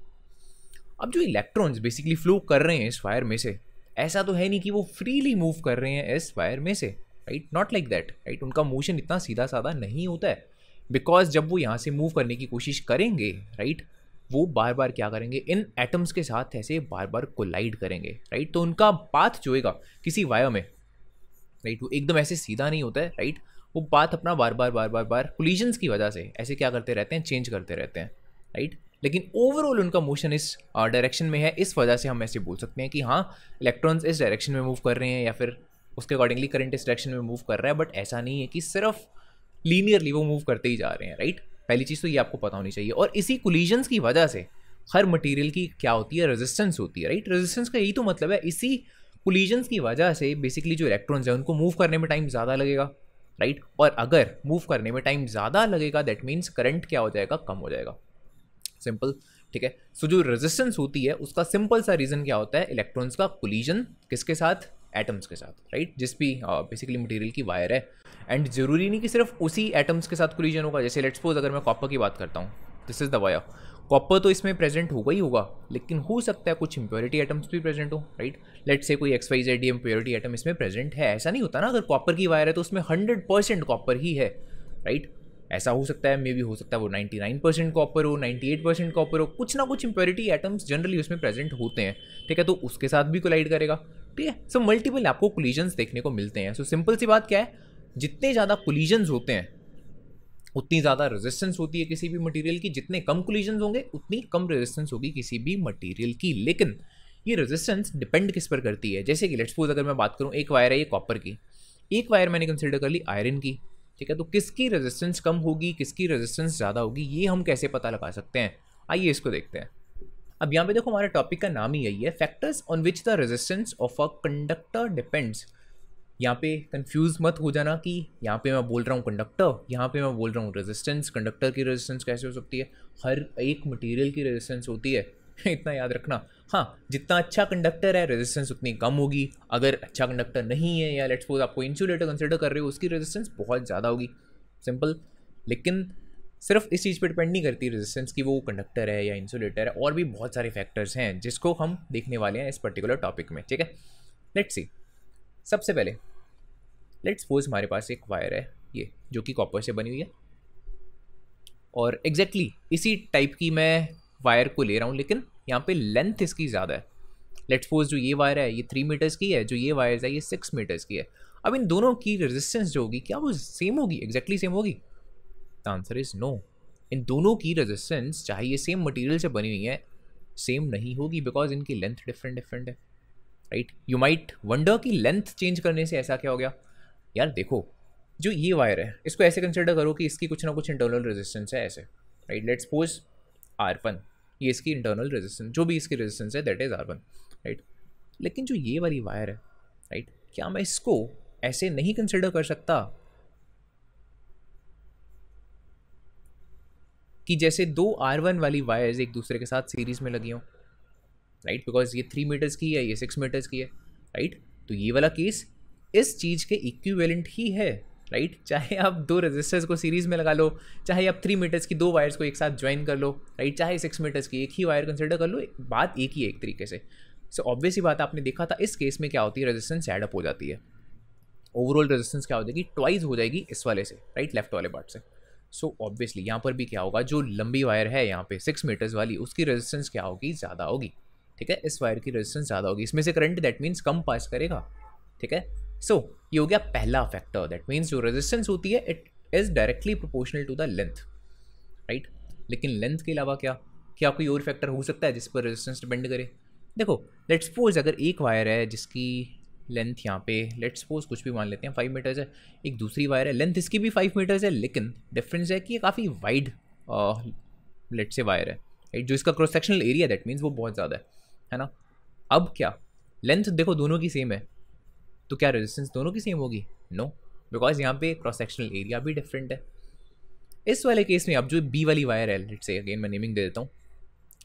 अब जो इलेक्ट्रॉन्स बेसिकली फ्लो कर रहे हैं इस वायर में से, ऐसा तो है नहीं कि वो फ्रीली मूव कर रहे हैं इस वायर में से, right, not like that, right. उनका मोशन इतना सीधा साधा नहीं होता है, बिकॉज जब वो यहाँ से मूव करने की कोशिश करेंगे, राइट, वो बार बार क्या करेंगे, इन एटम्स के साथ ऐसे बार बार कोलाइड करेंगे, राइट। तो उनका पाथ जो होगा किसी वायर में, राइट, वो एकदम ऐसे सीधा नहीं होता है, राइट, वो पाथ अपना बार बार बार बार बार कोलिजन्स की वजह से ऐसे क्या करते रहते हैं, चेंज करते रहते हैं, राइट। लेकिन ओवरऑल उनका मोशन इस डायरेक्शन में है, इस वजह से हम ऐसे बोल सकते हैं कि हाँ इलेक्ट्रॉन्स इस डायरेक्शन में मूव कर रहे हैं, या फिर उसके अकॉर्डिंगली करंट इस डायरेक्शन में मूव कर रहा है। बट ऐसा नहीं है कि सिर्फ लीनियरली वो मूव करते ही जा रहे हैं, राइट। पहली चीज़ तो ये आपको पता होनी चाहिए। और इसी कोलिजन्स की वजह से हर मटेरियल की क्या होती है, रेजिस्टेंस होती है, राइट। रेजिस्टेंस का यही तो मतलब है, इसी कोलिजन्स की वजह से बेसिकली जो इलेक्ट्रॉन्स हैं उनको मूव करने में टाइम ज़्यादा लगेगा, राइट। और अगर मूव करने में टाइम ज़्यादा लगेगा दैट मीन्स करंट क्या हो जाएगा, कम हो जाएगा, सिंपल, ठीक है। सो जो रेजिस्टेंस होती है उसका सिंपल सा रीज़न क्या होता है, इलेक्ट्रॉन्स का कोलिजन किसके साथ, एटम्स के साथ, राइट, जिस भी बेसिकली मटेरियल की वायर है। एंड जरूरी नहीं कि सिर्फ उसी एटम्स के साथ कोलिजन होगा। जैसे लेट्स सपोज अगर मैं कॉपर की बात करता हूँ, this is the wire, copper तो इसमें प्रेजेंट होगा ही होगा, लेकिन हो सकता है कुछ इंप्योरिटी एटम्स भी प्रेजेंट हो, राइट। लेट्स से कोई XYZ इंप्योरिटी एटम इसमें प्रेजेंट है, ऐसा नहीं होता ना। अगर कॉपर की वायर है तो उसमें 100% कॉपर ही है, राइट। ऐसा हो सकता है, मे भी हो सकता है वो 99% कॉपर हो, 98% कॉपर हो, कुछ ना कुछ इंप्योरिटी एटम्स जनरली उसमें प्रेजेंट होते हैं, ठीक है। तो उसके साथ भी कोलाइड करेगा, ठीक है। सो मल्टीपल आपको कोलिजन्स देखने को मिलते हैं। सो सिंपल सी बात क्या है, जितने ज़्यादा कोलिजन्स होते हैं उतनी ज़्यादा रेजिस्टेंस होती है किसी भी मटेरियल की, जितने कम कोलिजन्स होंगे उतनी कम रेजिस्टेंस होगी किसी भी मटेरियल की। लेकिन ये रेजिस्टेंस डिपेंड किस पर करती है, जैसे कि लेट्स सपोज अगर मैं बात करूँ, एक वायर है ये कॉपर की, एक वायर मैंने कंसिडर कर ली आयरन की, ठीक है। तो किसकी रेजिस्टेंस कम होगी, किसकी रेजिस्टेंस ज़्यादा होगी, ये हम कैसे पता लगा सकते हैं, आइए इसको देखते हैं। अब यहाँ पे देखो हमारे टॉपिक का नाम ही यही है, factors on which the resistance of a conductor depends. यहाँ पे कंफ्यूज मत हो जाना कि यहाँ पे मैं बोल रहा हूँ कंडक्टर, यहाँ पे मैं बोल रहा हूँ रेजिस्टेंस। कंडक्टर की रेजिस्टेंस कैसे हो सकती है, हर एक मटेरियल की रेजिस्टेंस होती है इतना याद रखना। हाँ, जितना अच्छा कंडक्टर है रेजिस्टेंस उतनी कम होगी, अगर अच्छा कंडक्टर नहीं है, या लेट्स सपोज आपको इंसुलेटर कंसिडर कर रहे हो, उसकी रेजिस्टेंस बहुत ज़्यादा होगी, सिंपल। लेकिन सिर्फ इस चीज़ पर डिपेंड नहीं करती रेजिस्टेंस की वो कंडक्टर है या इंसुलेटर है, और भी बहुत सारे फैक्टर्स हैं जिसको हम देखने वाले हैं इस पर्टिकुलर टॉपिक में, ठीक है। लेट्स सी, सबसे पहले लेट्स सपोज हमारे पास एक वायर है ये, जो कि कॉपर से बनी हुई है, और एग्जैक्टली इसी टाइप की मैं वायर को ले रहा हूँ, लेकिन यहाँ पे लेंथ इसकी ज़्यादा है। लेट्स सपोज जो ये वायर है ये 3 मीटर्स की है, जो ये वायर है ये 6 मीटर्स की है। अब इन दोनों की रेजिस्टेंस जो होगी क्या वो सेम होगी, एग्जैक्टली सेम होगी? The answer is no. इन दोनों की रेजिस्टेंस चाहे ये सेम मटेरियल से बनी हुई है, सेम नहीं होगी, बिकॉज इनकी लेंथ डिफरेंट डिफरेंट है, राइट। यू माइट वंडर कि लेंथ चेंज करने से ऐसा क्या हो गया। यार देखो, जो ये वायर है इसको ऐसे कंसिडर करो कि इसकी कुछ ना कुछ इंटरनल रेजिस्टेंस है ऐसे, राइट। लेट्स सपोज R1, ये इसकी इंटरनल रेजिस्टेंस, जो भी इसकी रेजिस्टेंस है दैट इज R1, राइट। लेकिन जो ये वाली वायर है, राइट, क्या मैं इसको ऐसे नहीं कंसिडर कर सकता कि जैसे दो R1 वाली वायर्स एक दूसरे के साथ सीरीज में लगी हों, राइट, बिकॉज ये 3 मीटर्स की है, ये 6 मीटर्स की है, राइट। तो ये वाला केस इस चीज़ के इक्विवेलेंट ही है, राइट। चाहे आप दो रेजिस्टर्स को सीरीज में लगा लो, चाहे आप 3 मीटर्स की दो वायर्स को एक साथ ज्वाइन कर लो, राइट, चाहे 6 मीटर्स की एक ही वायर कंसिडर कर लो, बात एक ही है एक तरीके से। सो ऑब्वियस ही बात आपने देखा था, इस केस में क्या होती है, रेजिस्टेंस एड अप हो जाती है, ओवरऑल रेजिस्टेंस क्या हो जाएगी, ट्वाइस हो जाएगी इस वाले से, राइट, लेफ्ट वाले पार्ट से। सो ऑब्वियसली यहाँ पर भी क्या होगा, जो लंबी वायर है यहाँ पे 6 मीटर्स वाली, उसकी रेजिस्टेंस क्या होगी, ज़्यादा होगी, ठीक है। इस वायर की रेजिस्टेंस ज़्यादा होगी, इसमें से करंट दैट मीन्स कम पास करेगा, ठीक है। सो ये हो गया पहला फैक्टर, दैट मीन्स जो रेजिस्टेंस होती है it is directly proportional to the length, right. लेकिन लेंथ के अलावा क्या कोई और फैक्टर हो सकता है जिस पर रेजिस्टेंस डिपेंड करे? देखो लेट्स सपोज अगर एक वायर है जिसकी लेंथ यहाँ पे लेट्स सपोज कुछ भी मान लेते हैं 5 मीटर्स है, एक दूसरी वायर है लेंथ इसकी भी 5 मीटर्स है, लेकिन डिफरेंस है कि ये काफ़ी वाइड लेट्स से वायर है राइट, जो इसका cross sectional area that means वो बहुत ज़्यादा है ना। अब क्या लेंथ देखो दोनों की सेम है, तो क्या रेजिस्टेंस दोनों की सेम होगी? नो, बिकॉज यहाँ पे क्रॉस सेक्शनल एरिया भी डिफरेंट है। इस वाले केस में अब जो बी वाली वायर है, लेट्स से अगेन मैं नेमिंग दे देता हूँ,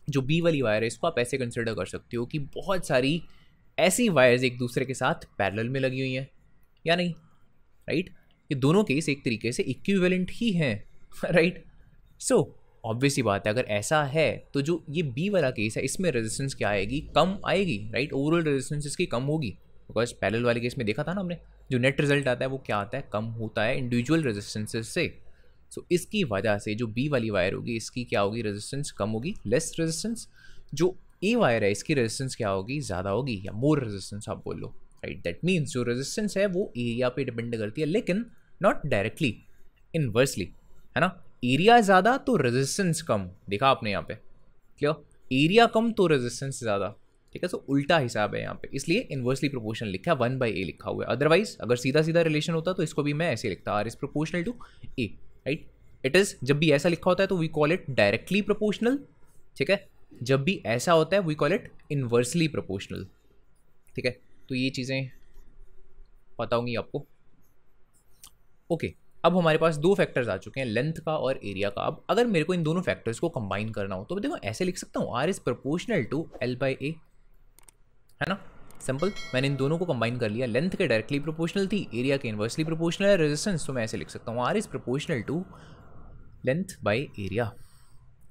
जो बी वाली वायर है इसको आप ऐसे कंसिडर कर सकते हो कि बहुत सारी ऐसी वायर्स एक दूसरे के साथ पैरेलल में लगी हुई हैं या नहीं, राइट ये दोनों केस एक तरीके से इक्विवेलेंट ही हैं राइट। सो ऑब्वियस ही बात है, अगर ऐसा है तो जो ये बी वाला केस है इसमें रेजिस्टेंस क्या आएगी? कम आएगी राइट, ओवरऑल रेजिस्टेंस इसकी कम होगी, बिकॉज पैरेलल वाले केस में देखा था ना हमने, जो नेट रिजल्ट आता है वो क्या आता है? कम होता है इंडिविजुअल रेजिस्टेंसेस से। सो इसकी वजह से जो बी वाली वायर होगी इसकी क्या होगी? रेजिस्टेंस कम होगी, लेस रेजिस्टेंस। जो ए वायर है इसकी रेजिस्टेंस क्या होगी? ज़्यादा होगी, या मोर रेजिस्टेंस आप बोल लो राइट। दैट मीन्स जो रेजिस्टेंस है वो एरिया पे डिपेंड करती है, लेकिन नॉट डायरेक्टली, इनवर्सली, है ना। एरिया ज़्यादा तो रेजिस्टेंस कम, देखा आपने यहाँ पे, क्लियर? एरिया कम तो रेजिस्टेंस ज़्यादा, ठीक है। सो उल्टा हिसाब है यहाँ पे, इसलिए इनवर्सली प्रोपोर्शनल लिखा है, 1/a लिखा हुआ है। अदरवाइज अगर सीधा सीधा रिलेशन होता तो इसको भी मैं ऐसे लिखता, R is proportional to A, right. It is, जब भी ऐसा लिखा होता है तो we call it directly proportional, ठीक है। जब भी ऐसा होता है we call it inversely proportional, ठीक है। तो ये चीज़ें पता होंगी आपको, ओके। अब हमारे पास दो फैक्टर्स आ चुके हैं, लेंथ का और एरिया का। अब अगर मेरे को इन दोनों फैक्टर्स को कंबाइन करना हो तो देखो ऐसे लिख सकता हूँ, R is proportional to L/A, है ना, सिंपल। मैंने इन दोनों को कंबाइन कर लिया, लेंथ के डायरेक्टली प्रोपोर्शनल थी, एरिया के इनवर्सली प्रोपोर्शनल है रेजिस्टेंस, तो मैं ऐसे लिख सकता हूँ R is proportional to length by area.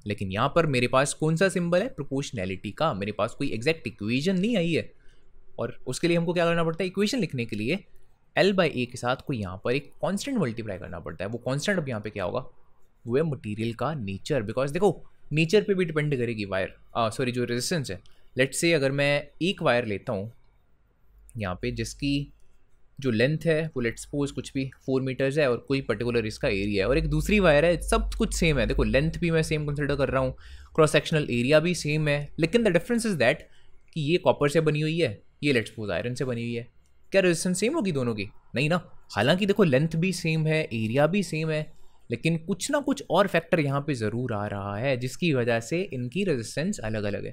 लेकिन यहाँ पर मेरे पास कौन सा सिंबल है? प्रोपोर्शनैलिटी का। मेरे पास कोई एग्जैक्ट इक्वेशन नहीं आई है, और उसके लिए हमको क्या करना पड़ता है? इक्वेशन लिखने के लिए L/A के साथ कोई यहाँ पर एक कांस्टेंट मल्टीप्लाई करना पड़ता है। वो कांस्टेंट अब यहाँ पे क्या होगा? वो है मटेरियल का नेचर, बिकॉज देखो नेचर पे भी डिपेंड करेगी वायर, सॉरी जो रेजिस्टेंस है। लेट्स से अगर मैं एक वायर लेता हूँ यहाँ पे जिसकी जो लेंथ है वो लेट्स सपोज कुछ भी 4 मीटर्स है, और कोई पर्टिकुलर इसका एरिया है, और एक दूसरी वायर है, सब कुछ सेम है। देखो लेंथ भी मैं सेम कंसिडर कर रहा हूँ, क्रॉस सेक्शनल एरिया भी सेम है, लेकिन द डिफरेंस इज दैट कि ये कॉपर से बनी हुई है, ये लेट्स सपोज आयरन से बनी हुई है। क्या रेजिस्टेंस सेम होगी दोनों की? नहीं ना। हालांकि देखो लेंथ भी सेम है, एरिया भी सेम है, लेकिन कुछ ना कुछ और फैक्टर यहाँ पे ज़रूर आ रहा है जिसकी वजह से इनकी रेजिस्टेंस अलग अलग है,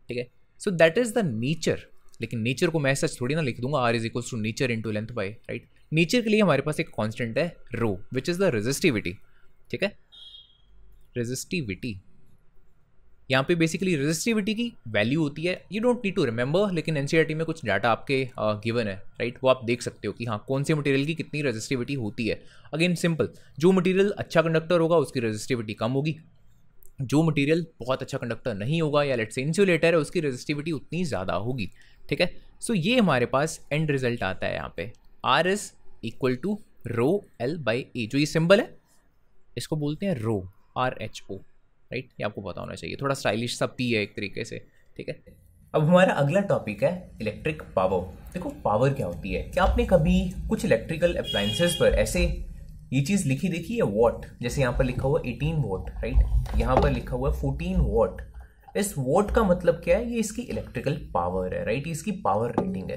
ठीक है। So that is the nature. लेकिन नेचर को मैं सच थोड़ी ना लिख दूंगा, R is equals to nature into length by, right. Nature के लिए हमारे पास एक कांस्टेंट है rho, which is the resistivity, ठीक है। रेजिस्टिविटी यहाँ पे बेसिकली रेजिस्टिविटी की वैल्यू होती है, you don't need to remember, लेकिन एनसीईआरटी में कुछ डाटा आपके गिवन है, राइट। वो आप देख सकते हो कि हाँ कौन से मटेरियल की कितनी रेजिस्टिविटी होती है। अगेन सिंपल, जो मटेरियल अच्छा कंडक्टर होगा उसकी रेजिस्टिविटी कम होगी, जो मटेरियल बहुत अच्छा कंडक्टर नहीं होगा या लेट्स से इंसुलेटर है उसकी रेजिस्टिविटी उतनी ज़्यादा होगी, ठीक है। सो ये हमारे पास एंड रिजल्ट आता है यहाँ पे, R is equal to rho L/A। जो ये सिंबल है इसको बोलते हैं रो, RHO, राइट। ये आपको पता होना चाहिए, थोड़ा स्टाइलिश सा पी है एक तरीके से, ठीक है। अब हमारा अगला टॉपिक है इलेक्ट्रिक पावर। देखो पावर क्या होती है? क्या आपने कभी कुछ इलेक्ट्रिकल अप्लायंसेस पर ऐसे ये चीज लिखी देखी है, वॉट? जैसे यहाँ पर लिखा हुआ 18 वॉट, राइट, यहाँ पर लिखा हुआ 14 वॉट। इस वॉट का मतलब क्या है? ये इसकी इलेक्ट्रिकल पावर है, राइट, इसकी पावर रेटिंग है,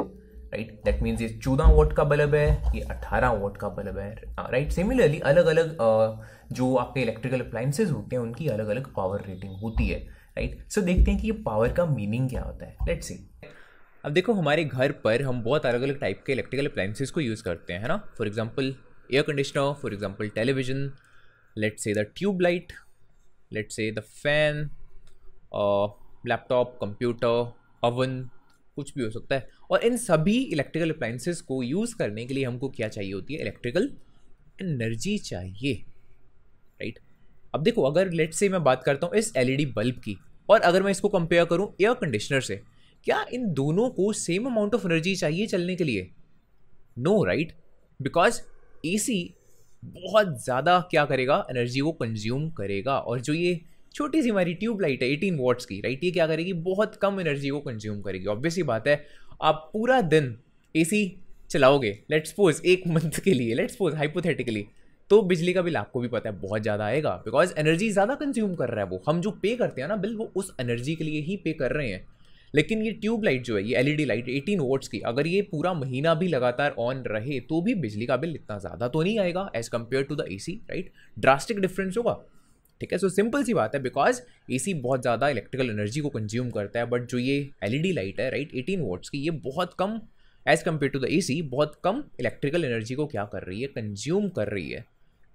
राइट। दैट मीन्स ये 14 वॉट का बल्ब है, ये 18 वॉट का बल्ब है, राइट। सिमिलरली अलग अलग जो आपके इलेक्ट्रिकल अप्लायंसेस होते हैं उनकी अलग अलग पावर रेटिंग होती है, राइट। सो देखते हैं कि ये पावर का मीनिंग क्या होता है, लेट्स सी। अब देखो हमारे घर पर हम बहुत अलग अलग टाइप के इलेक्ट्रिकल अप्लायंसेस को यूज़ करते हैं, है ना। For example air conditioner, for example television, let's say the tube light, let's say the fan, laptop, computer, oven, कुछ भी हो सकता है। और इन सभी इलेक्ट्रिकल अप्लायंसेस को यूज़ करने के लिए हमको क्या चाहिए होती है? इलेक्ट्रिकल एनर्जी चाहिए, राइट। अब देखो अगर लेट्स से मैं बात करता हूँ इस LED बल्ब की, और अगर मैं इसको कंपेयर करूँ एयर कंडीशनर से, क्या इन दोनों को सेम अमाउंट ऑफ एनर्जी चाहिए चलने के लिए? नो, राइट, बिकॉज AC बहुत ज़्यादा क्या करेगा? एनर्जी को कंज्यूम करेगा, और जो ये छोटी सी हमारी ट्यूब लाइट है 18 वॉट्स की, राइट, ये क्या करेगी? बहुत कम एनर्जी को कंज्यूम करेगी। ऑब्वियस ही बात है, आप पूरा दिन AC चलाओगे लेट्स सपोज एक मंथ के लिए, लेट्स सपोज हाइपोथेटिकली, तो बिजली का बिल आपको भी पता है बहुत ज़्यादा आएगा, बिकॉज एनर्जी ज़्यादा कंज्यूम कर रहा है वो। हम जो पे करते हैं ना बिल, वो उस एनर्जी के लिए ही पे कर रहे हैं। लेकिन ये ट्यूब लाइट जो है, ये एलईडी लाइट 18 वॉट्स की, अगर ये पूरा महीना भी लगातार ऑन रहे तो भी बिजली का बिल इतना ज़्यादा तो नहीं आएगा as compare to the AC, right? Drastic difference होगा, ठीक है? सो सिंपल सी बात है, बिकॉज एसी बहुत ज़्यादा इलेक्ट्रिकल एनर्जी को कंज्यूम करता है, बट जो ये एलईडी लाइट है, राइट, 18 वॉट्स की, ये बहुत कम as compare to the AC, बहुत कम इलेक्ट्रिकल एनर्जी को क्या कर रही है, कंज्यूम कर रही है,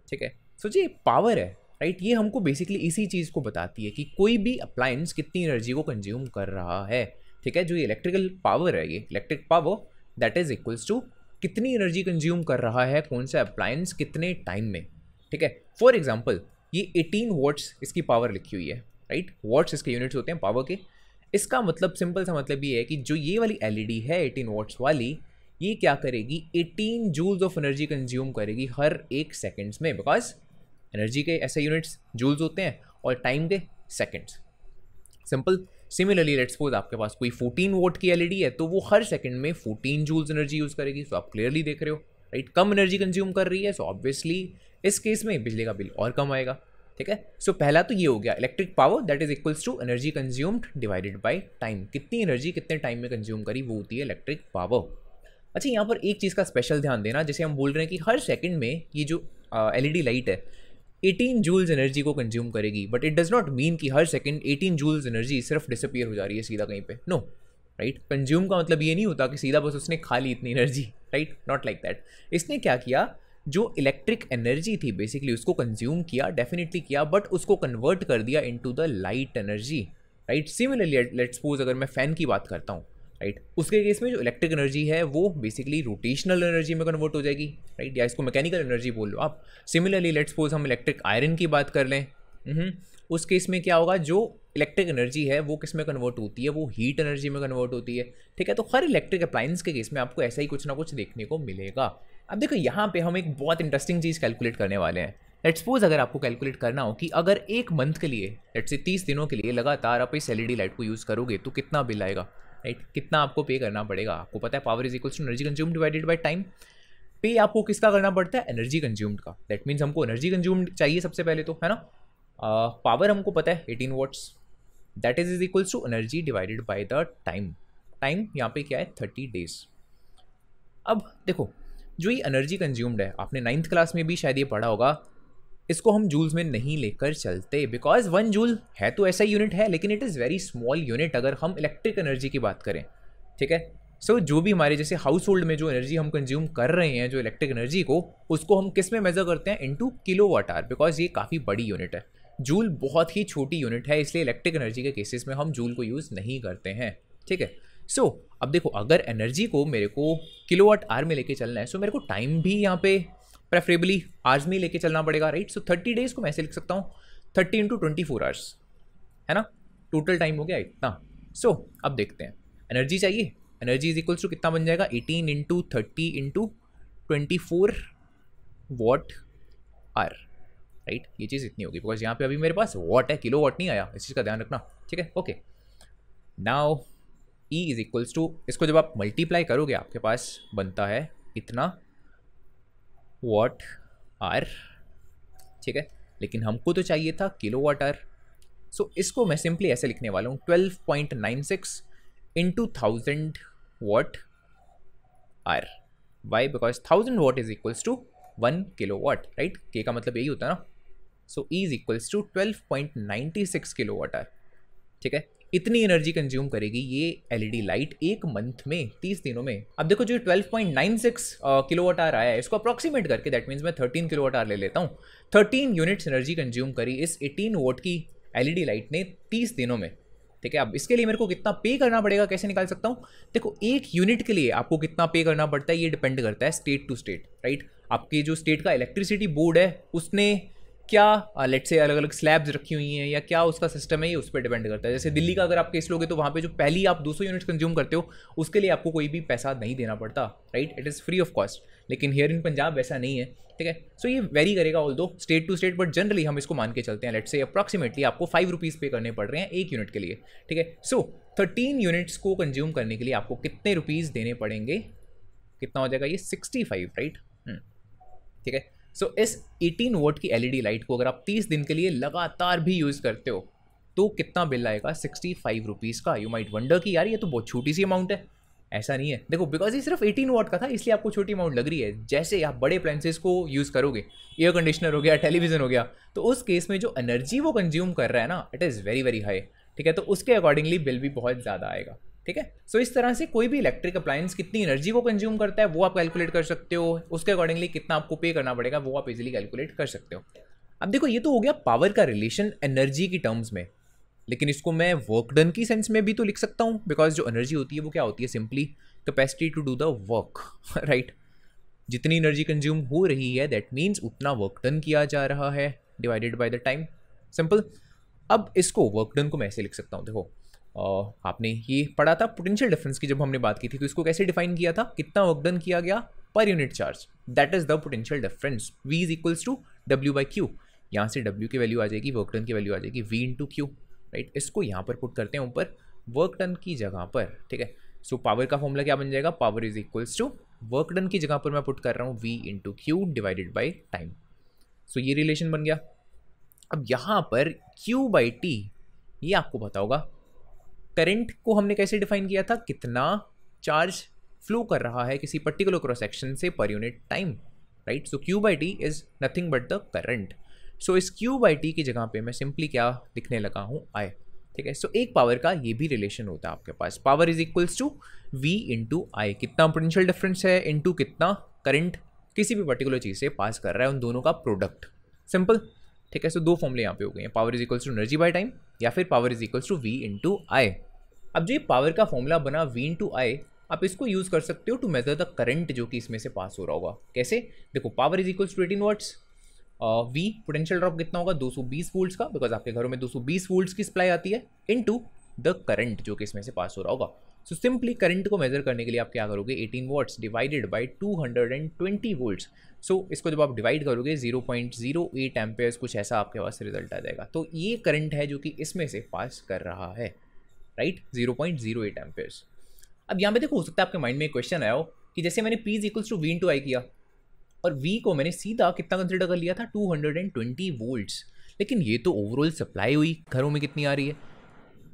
ठीक है? सो जो पावर है, राइट, ये हमको बेसिकली इसी चीज़ को बताती है कि कोई भी अप्लायंस कितनी एनर्जी को कंज्यूम कर रहा है, ठीक है? जो ये इलेक्ट्रिकल पावर है, ये electric power that is equals to कितनी एनर्जी कंज्यूम कर रहा है कौन सा अप्लायंस कितने टाइम में, ठीक है? फॉर एग्जाम्पल ये 18 वॉट्स इसकी पावर लिखी हुई है, राइट? वॉट्स इसके यूनिट्स होते हैं पावर के। इसका मतलब सिंपल सा मतलब ये है कि जो ये वाली एलईडी है 18 वॉट्स वाली, ये क्या करेगी, 18 जूल्स ऑफ एनर्जी कंज्यूम करेगी हर 1 सेकेंड्स में, बिकॉज एनर्जी के ऐसे यूनिट्स जूल्स होते हैं और टाइम के seconds. Simple. Similarly let's suppose आपके पास कोई 14 वोट की एलईडी है, तो वो हर सेकंड में 14 जूल्स एनर्जी यूज़ करेगी। सो आप क्लियरली देख रहे हो, राइट? कम एनर्जी कंज्यूम कर रही है, सो ऑब्वियसली इस केस में बिजली का बिल और कम आएगा, ठीक है? सो पहला तो ये हो गया, electric power that is equals to energy consumed divided by time. कितनी एनर्जी कितने टाइम में कंज्यूम करी, वो होती है इलेक्ट्रिक पावर। अच्छा, यहाँ पर एक चीज़ का स्पेशल ध्यान देना, जैसे हम बोल रहे हैं कि हर सेकंड में ये जो एलईडी लाइट है 18 जूल्स एनर्जी को कंज्यूम करेगी, but it does not mean कि हर सेकंड 18 जूल्स एनर्जी सिर्फ डिसअपियर हो जा रही है सीधा कहीं पे। No, right? कंज्यूम का मतलब ये नहीं होता कि सीधा बस उसने खा ली इतनी energy, right? Not like that. इसने क्या किया, जो इलेक्ट्रिक एनर्जी थी बेसिकली उसको कंज्यूम किया, डेफिनेटली किया, बट उसको कन्वर्ट कर दिया into the light energy, right? Similarly let's suppose अगर मैं फ़ैन की बात करता हूँ, राइट, उसके केस में जो इलेक्ट्रिक एनर्जी है वो बेसिकली रोटेशनल एनर्जी में कन्वर्ट हो जाएगी, राइट? या इसको मैकेनिकल एनर्जी बोल लो आप। सिमिलरली लेट्स सपोज हम इलेक्ट्रिक आयरन की बात कर लें, उस केस में क्या होगा, जो इलेक्ट्रिक एनर्जी है वो किस में कन्वर्ट होती है, वो हीट एनर्जी में कन्वर्ट होती है, ठीक है? तो हर इलेक्ट्रिक अप्लायंस के केस में आपको ऐसा ही कुछ ना कुछ देखने को मिलेगा। अब देखो यहाँ पे हम एक बहुत इंटरेस्टिंग चीज़ कैलकुलेट करने वाले हैं। लेट्स सपोज अगर आपको कैलकुलेट करना हो कि अगर एक मंथ के लिए, लेट्स से 30 दिनों के लिए लगातार आप इस एलईडी लाइट को यूज़ करोगे तो कितना बिल आएगा, राइट? कितना आपको पे करना पड़ेगा? आपको पता है power is equals to energy consumed divided by time. Pay आपको किसका करना पड़ता है, एनर्जी कंज्यूम्ड का। दैट मीन्स हमको एनर्जी कंज्यूम्ड चाहिए सबसे पहले तो, है ना? पावर हमको पता है 18 watts, that is equals to energy divided by the time. Time यहाँ पे क्या है, 30 डेज। अब देखो, जो ये एनर्जी कंज्यूम्ड है, आपने 9th क्लास में भी शायद ये पढ़ा होगा, इसको हम जूल्स में नहीं लेकर चलते, बिकॉज 1 जूल है तो ऐसा यूनिट है, लेकिन it is very small unit अगर हम इलेक्ट्रिक एनर्जी की बात करें, ठीक है? सो जो भी हमारे जैसे हाउस होल्ड में जो एनर्जी हम कंज्यूम कर रहे हैं, जो इलेक्ट्रिक एनर्जी को, उसको हम किस में मेजर करते हैं, इनटू किलोवाट आवर, बिकॉज ये काफ़ी बड़ी यूनिट है। जूल बहुत ही छोटी यूनिट है, इसलिए इलेक्ट्रिक एनर्जी के केसेस में हम जूल को यूज़ नहीं करते हैं, ठीक है? सो अब देखो, अगर एनर्जी को मेरे को किलोवाट आवर में लेके चलना है, सो मेरे को टाइम भी यहाँ पे प्रेफरेबली आवर्स में लेके चलना पड़ेगा, राइट? सो 30 डेज को मैं ऐसे लिख सकता हूँ 30 इंटू 24 आवर्स, है ना? टोटल टाइम हो गया इतना। सो अब देखते हैं, एनर्जी चाहिए, एनर्जी इज इक्वल्स टू कितना बन जाएगा, 18 into 30 into 24 watt hour, right? ये चीज़ इतनी होगी, बिकॉज यहाँ पे अभी मेरे पास वॉट है, किलो वॉट नहीं आया, इस चीज़ का ध्यान रखना, ठीक है? Okay, now E is equals to, इसको जब आप मल्टीप्लाई करोगे आपके पास बनता है इतना वॉट आवर, ठीक है? लेकिन हमको तो चाहिए था किलो वॉट आवर। सो इसको मैं सिंपली ऐसे लिखने वाला हूँ, 12.96 into 1000 watt hour. Why? Because 1000 watt is equals to 1 kilo watt, right? K का मतलब यही होता है ना। So E is equals to 12.96 kilo watt hour, ठीक है? इतनी एनर्जी कंज्यूम करेगी ये एलईडी लाइट एक मंथ में, 30 दिनों में। अब देखो, जो 12.96 किलोवाट आवर आया है, इसको अप्रॉक्सीमेट करके दैट मीन्स मैं 13 किलोवाट आवर ले लेता हूँ। 13 यूनिट्स एनर्जी कंज्यूम करी इस 18 वोट की एलईडी लाइट ने 30 दिनों में, ठीक है? अब इसके लिए मेरे को कितना पे करना पड़ेगा, कैसे निकाल सकता हूँ? देखो, एक यूनिट के लिए आपको कितना पे करना पड़ता है, ये डिपेंड करता है स्टेट टू स्टेट, राइट? आपके जो स्टेट का इलेक्ट्रिसिटी बोर्ड है उसने क्या लेट से अलग अलग स्लैब्स रखी हुई हैं या क्या उसका सिस्टम है, ये उस पर डिपेंड करता है। जैसे दिल्ली का अगर आप केस लोगे तो वहाँ पे जो पहली आप 200 यूनिट्स कंज्यूम करते हो उसके लिए आपको कोई भी पैसा नहीं देना पड़ता, right? It is free of cost. लेकिन हियर इन पंजाब वैसा नहीं है, ठीक है? सो ये वेरी करेगा although state to state, but generally हम इसको मान के चलते हैं, लेट से अप्रॉक्सीमेटली आपको 5 रुपीज़ पे करने पड़ रहे हैं एक यूनिट के लिए, ठीक है? सो 13 यूनिट्स को कंज्यूम करने के लिए आपको कितने रुपीज़ देने पड़ेंगे, कितना हो जाएगा ये 65, राइट? ठीक है? सो इस 18 वोट की एलईडी लाइट को अगर आप 30 दिन के लिए लगातार भी यूज़ करते हो, तो कितना बिल आएगा 65 रुपीज़ का। यू माइट वंडर कि यार ये तो बहुत छोटी सी अमाउंट है। ऐसा नहीं है, देखो बिकॉज ये सिर्फ 18 वॉट का था इसलिए आपको छोटी अमाउंट लग रही है। जैसे आप बड़े अप्लायंसेस को यूज़ करोगे, एयर कंडीशनर हो गया, टेलीविजन हो गया, तो उस केस में जो एनर्जी वो कंज्यूम कर रहा है ना, it is very very high. ठीक है, तो उसके अकॉर्डिंगली बिल भी बहुत ज़्यादा आएगा। ठीक है, सो इस तरह से कोई भी इलेक्ट्रिक अप्लायंस कितनी एनर्जी को कंज्यूम करता है वो आप कैलकुलेट कर सकते हो। उसके अकॉर्डिंगली कितना आपको पे करना पड़ेगा वो आप इजीली कैलकुलेट कर सकते हो। अब देखो ये तो हो गया पावर का रिलेशन एनर्जी की टर्म्स में, लेकिन इसको मैं वर्क डन की सेंस में भी तो लिख सकता हूँ, बिकॉज जो एनर्जी होती है वो क्या होती है, simply capacity to do the work, right. जितनी एनर्जी कंज्यूम हो रही है दैट मीन्स उतना वर्क डन किया जा रहा है divided by the time, simple. अब इसको वर्क डन को मैं ऐसे लिख सकता हूँ, देखो आपने ये पढ़ा था पोटेंशियल डिफरेंस की जब हमने बात की थी, तो इसको कैसे डिफाइन किया था, कितना वर्क डन किया गया per unit charge, that is the potential difference. V is equals to W by Q. यहाँ से W की वैल्यू आ जाएगी, वर्क डन की वैल्यू आ जाएगी V इंटू क्यू, राइट। इसको यहाँ पर पुट करते हैं ऊपर वर्क डन की जगह पर, ठीक है। सो पावर का फॉर्मूला क्या बन जाएगा, power is equals to work done की जगह पर मैं पुट कर रहा हूँ V into Q divided by time. So ये रिलेशन बन गया। अब यहाँ पर Q बाई टी, ये आपको पता होगा करंट को हमने कैसे डिफाइन किया था, कितना चार्ज फ्लो कर रहा है किसी पर्टिकुलर क्रॉस सेक्शन से पर unit time, right. So Q by T is nothing but the current. So इस Q बाई टी की जगह पे मैं सिंपली क्या लिखने लगा हूँ, I, ठीक है। सो एक पावर का ये भी रिलेशन होता है आपके पास, power is equals to V into I, कितना पोटेंशियल डिफरेंस है इंटू कितना करंट किसी भी पर्टिकुलर चीज़ से पास कर रहा है, उन दोनों का प्रोडक्ट, सिंपल, ठीक है। सो दो फॉर्मूले यहाँ पे हो गए हैं, power is equals to energy by time या फिर power is equals to V into I. अब जो ये पावर का फॉर्मूला बना V इंटू आई, आप इसको यूज़ कर सकते हो टू मेजर द करंट जो कि इसमें से पास हो रहा होगा। कैसे, देखो power is equals to 18 watts, V potential drop कितना होगा 220 वोल्ट्स का, बिकॉज आपके घरों में 220 वोल्ट्स की सप्लाई आती है, इनटू द करंट जो कि इसमें से पास हो रहा होगा। सो सिंपली करंट को मेजर करने के लिए आप क्या करोगे, 18 वॉट्स डिवाइडेड बाई 220 वोल्ट्स। सो इसको जब आप डिवाइड करोगे 0.08 एम्पेयर्स कुछ ऐसा आपके पास रिजल्ट आ जाएगा। तो ये करंट है जो कि इसमें से पास कर रहा है, राइट, 0.08 एम्पेयर्स। अब यहाँ पे देखो हो सकता है आपके माइंड में एक क्वेश्चन आया हो कि जैसे मैंने P is equals to V into I किया और V को मैंने सीधा कितना कंसिडर कर लिया था 220 वोल्ट्स, लेकिन ये तो ओवरऑल सप्लाई हुई घरों में कितनी आ रही है।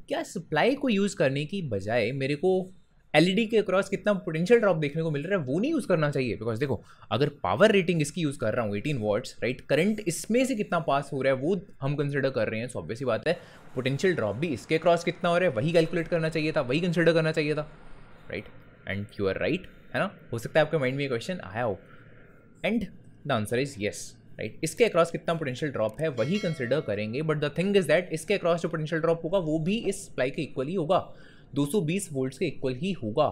क्या सप्लाई को यूज़ करने की बजाय मेरे को एलईडी के अक्रॉस कितना पोटेंशियल ड्रॉप देखने को मिल रहा है वो नहीं यूज़ करना चाहिए, बिकॉज देखो अगर पावर रेटिंग इसकी यूज़ कर रहा हूँ 18 वॉट्स, राइट, करंट इसमें से कितना पास हो रहा है वो हम कंसिडर कर रहे हैं, सो ऑब्वियस सी बात है पोटेंशियल ड्रॉप भी इसके अक्रॉस कितना हो रहा है वही कैलकुलेट करना चाहिए था, वही कंसिडर करना चाहिए था, right. And you are right, है ना। हो सकता है आपके माइंड में ये क्वेश्चन आया हो, and the answer is yes, right. इसके अक्रॉस कितना पोटेंशियल ड्रॉप है वही कंसिडर करेंगे, but the thing is that इसके अक्रॉस जो पोटेंशियल ड्रॉप होगा वो भी इस सप्लाई के इक्वल ही होगा, 220 वोल्ट्स के इक्वल ही होगा।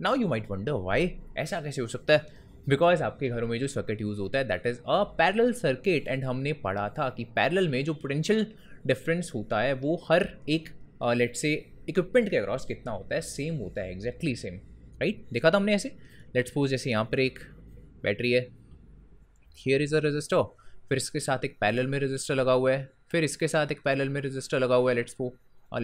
Now you might wonder why, ऐसा कैसे हो सकता है, बिकॉज आपके घरों में जो सर्किट यूज होता है that is a parallel circuit, and हमने पढ़ा था कि पैरेलल में जो पोटेंशियल डिफरेंस होता है वो हर एक लेट्स से इक्विपमेंट के अक्रॉस कितना होता है, सेम होता है, एग्जैक्टली सेम, राइट। देखा था हमने ऐसे, लेट्स सपोज जैसे यहाँ पर एक बैटरी है, हियर इज अ रेजिस्टर, फिर इसके साथ एक पैरेलल में रेजिस्टर लगा हुआ है, फिर इसके साथ एक पैरेलल में रेजिस्टर लगा हुआ है, लेट्स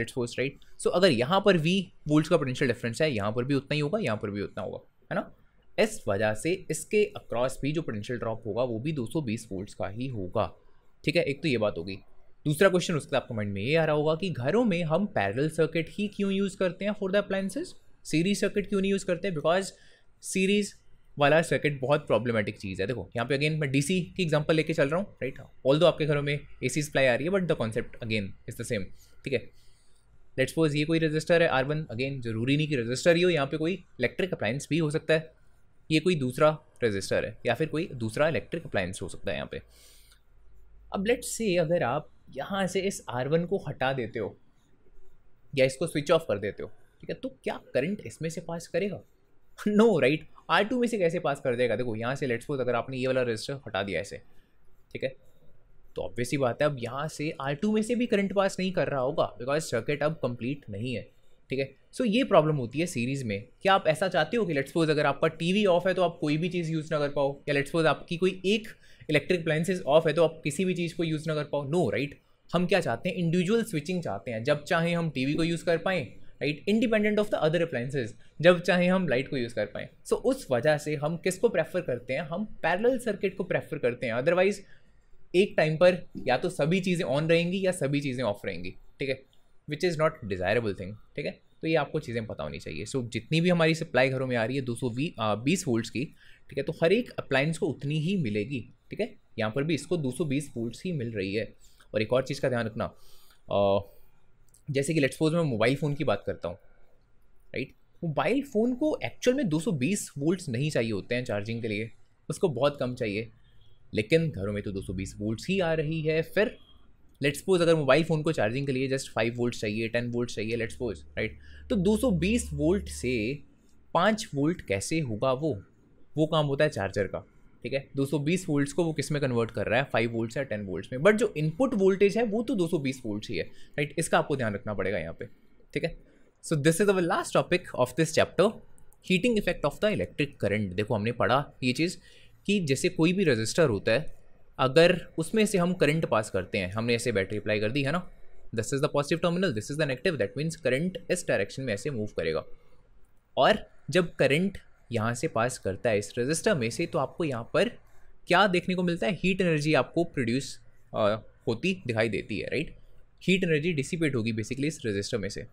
सपोज, राइट। सो अगर यहाँ पर V वोल्ट्स का पोटेंशियल डिफरेंस है, यहाँ पर भी उतना ही होगा, यहाँ पर भी उतना होगा, है ना। इस वजह से इसके अक्रॉस भी जो पोटेंशियल ड्रॉप होगा वो भी 220 वोल्ट्स का ही होगा, ठीक है। एक तो ये बात होगी। दूसरा क्वेश्चन उसका आपके माइंड में ये आ रहा होगा कि घरों में हम पैरेलल सर्किट ही क्यों यूज़ करते हैं for the appliances, series circuit क्यों नहीं यूज़ करते, बिकॉज सीरीज वाला सर्किट बहुत प्रॉब्लमेटिक चीज़ है। देखो यहाँ पे अगेन मैं डीसी की एग्जांपल लेके चल रहा हूँ, राइट। ऑल्दो आपके घरों में एसी सप्लाई आ रही है but the concept again is the same, ठीक है। लेट्स सपोज ये कोई रजिस्टर है R1, अगेन जरूरी नहीं कि रजिस्टर ही हो, यहाँ पे कोई इलेक्ट्रिक अप्लायंस भी हो सकता है, ये कोई दूसरा रजिस्टर है या फिर कोई दूसरा इलेक्ट्रिक अप्लायंस हो सकता है यहाँ पे। अब लेट्स से अगर आप यहाँ से इस R1 को हटा देते हो या इसको स्विच ऑफ कर देते हो, ठीक है, तो क्या करंट इसमें से पास करेगा? No, right. R2 में से कैसे पास कर देगा? देखो यहाँ से लेट्स सपोज अगर आपने ये वाला रजिस्टर हटा दिया ऐसे, ठीक है, तो ऑब्वियस ही बात है अब यहाँ से R2 में से भी करंट पास नहीं कर रहा होगा, बिकॉज सर्किट अब कंप्लीट नहीं है, ठीक है। सो ये प्रॉब्लम होती है सीरीज़ में। क्या आप ऐसा चाहते हो कि लेट्स सपोज अगर आपका टीवी ऑफ है तो आप कोई भी चीज़ यूज़ ना कर पाओ, या लेट्स सपोज आपकी कोई एक इलेक्ट्रिक अप्लायंसेस ऑफ है तो आप किसी भी चीज़ को यूज़ ना कर पाओ? No, right. हम क्या चाहते हैं, इंडिविजुअल स्विचिंग चाहते हैं, जब चाहे हम टीवी को यूज़ कर पाएँ, right, independent of the other appliances, जब चाहे हम लाइट को यूज़ कर पाएँ। सो उस वजह से हम किसको प्रेफर करते हैं, हम पैरेलल सर्किट को प्रेफर करते हैं। अदरवाइज एक टाइम पर या तो सभी चीज़ें ऑन रहेंगी या सभी चीज़ें ऑफ रहेंगी, ठीक है, which is not desirable thing, ठीक है। तो ये आपको चीज़ें पता होनी चाहिए। सो जितनी भी हमारी सप्लाई घरों में आ रही है 220 वोल्ट्स की, ठीक है, तो हर एक अप्लायंस को उतनी ही मिलेगी, ठीक है। यहाँ पर भी इसको 220 वोल्ट्स ही मिल रही है। और एक और चीज़ का ध्यान रखना, जैसे कि लेट्स सपोज मैं मोबाइल फ़ोन की बात करता हूँ, राइट। मोबाइल फ़ोन को एक्चुअल में 220 वोल्ट्स नहीं चाहिए होते हैं चार्जिंग के लिए, उसको बहुत कम चाहिए, लेकिन घरों में तो 220 वोल्ट्स ही आ रही है। फिर लेट्स सपोज अगर मोबाइल फ़ोन को चार्जिंग के लिए जस्ट 5 वोल्ट चाहिए, 10 वोल्ट चाहिए, लेट्स सपोज, राइट, तो 220 वोल्ट से 5 वोल्ट कैसे होगा? वो काम होता है चार्जर का, ठीक है। 220 वोल्ट्स को वो किस में कन्वर्ट कर रहा है, 5 वोल्ट्स या 10 वोल्ट्स में, बट जो इनपुट वोल्टेज है वो तो 220 वोल्ट्स ही है, राइट। इसका आपको ध्यान रखना पड़ेगा यहाँ पे, ठीक है। So this is our last topic of this chapter, heating effect of the electric current. देखो हमने पढ़ा ये चीज़ कि जैसे कोई भी रजिस्टर होता है, अगर उसमें से हम करंट पास करते हैं, हमने ऐसे बैटरी अप्लाई कर दी है ना, this is the positive terminal, this is the negative, that means current इस डायरेक्शन में ऐसे मूव करेगा। और जब करंट यहाँ से पास करता है इस रजिस्टर में से, तो आपको यहाँ पर क्या देखने को मिलता है? हीट एनर्जी आपको प्रोड्यूस होती दिखाई देती है, राइट। हीट एनर्जी डिसिपेट होगी बेसिकली इस रजिस्टर में से।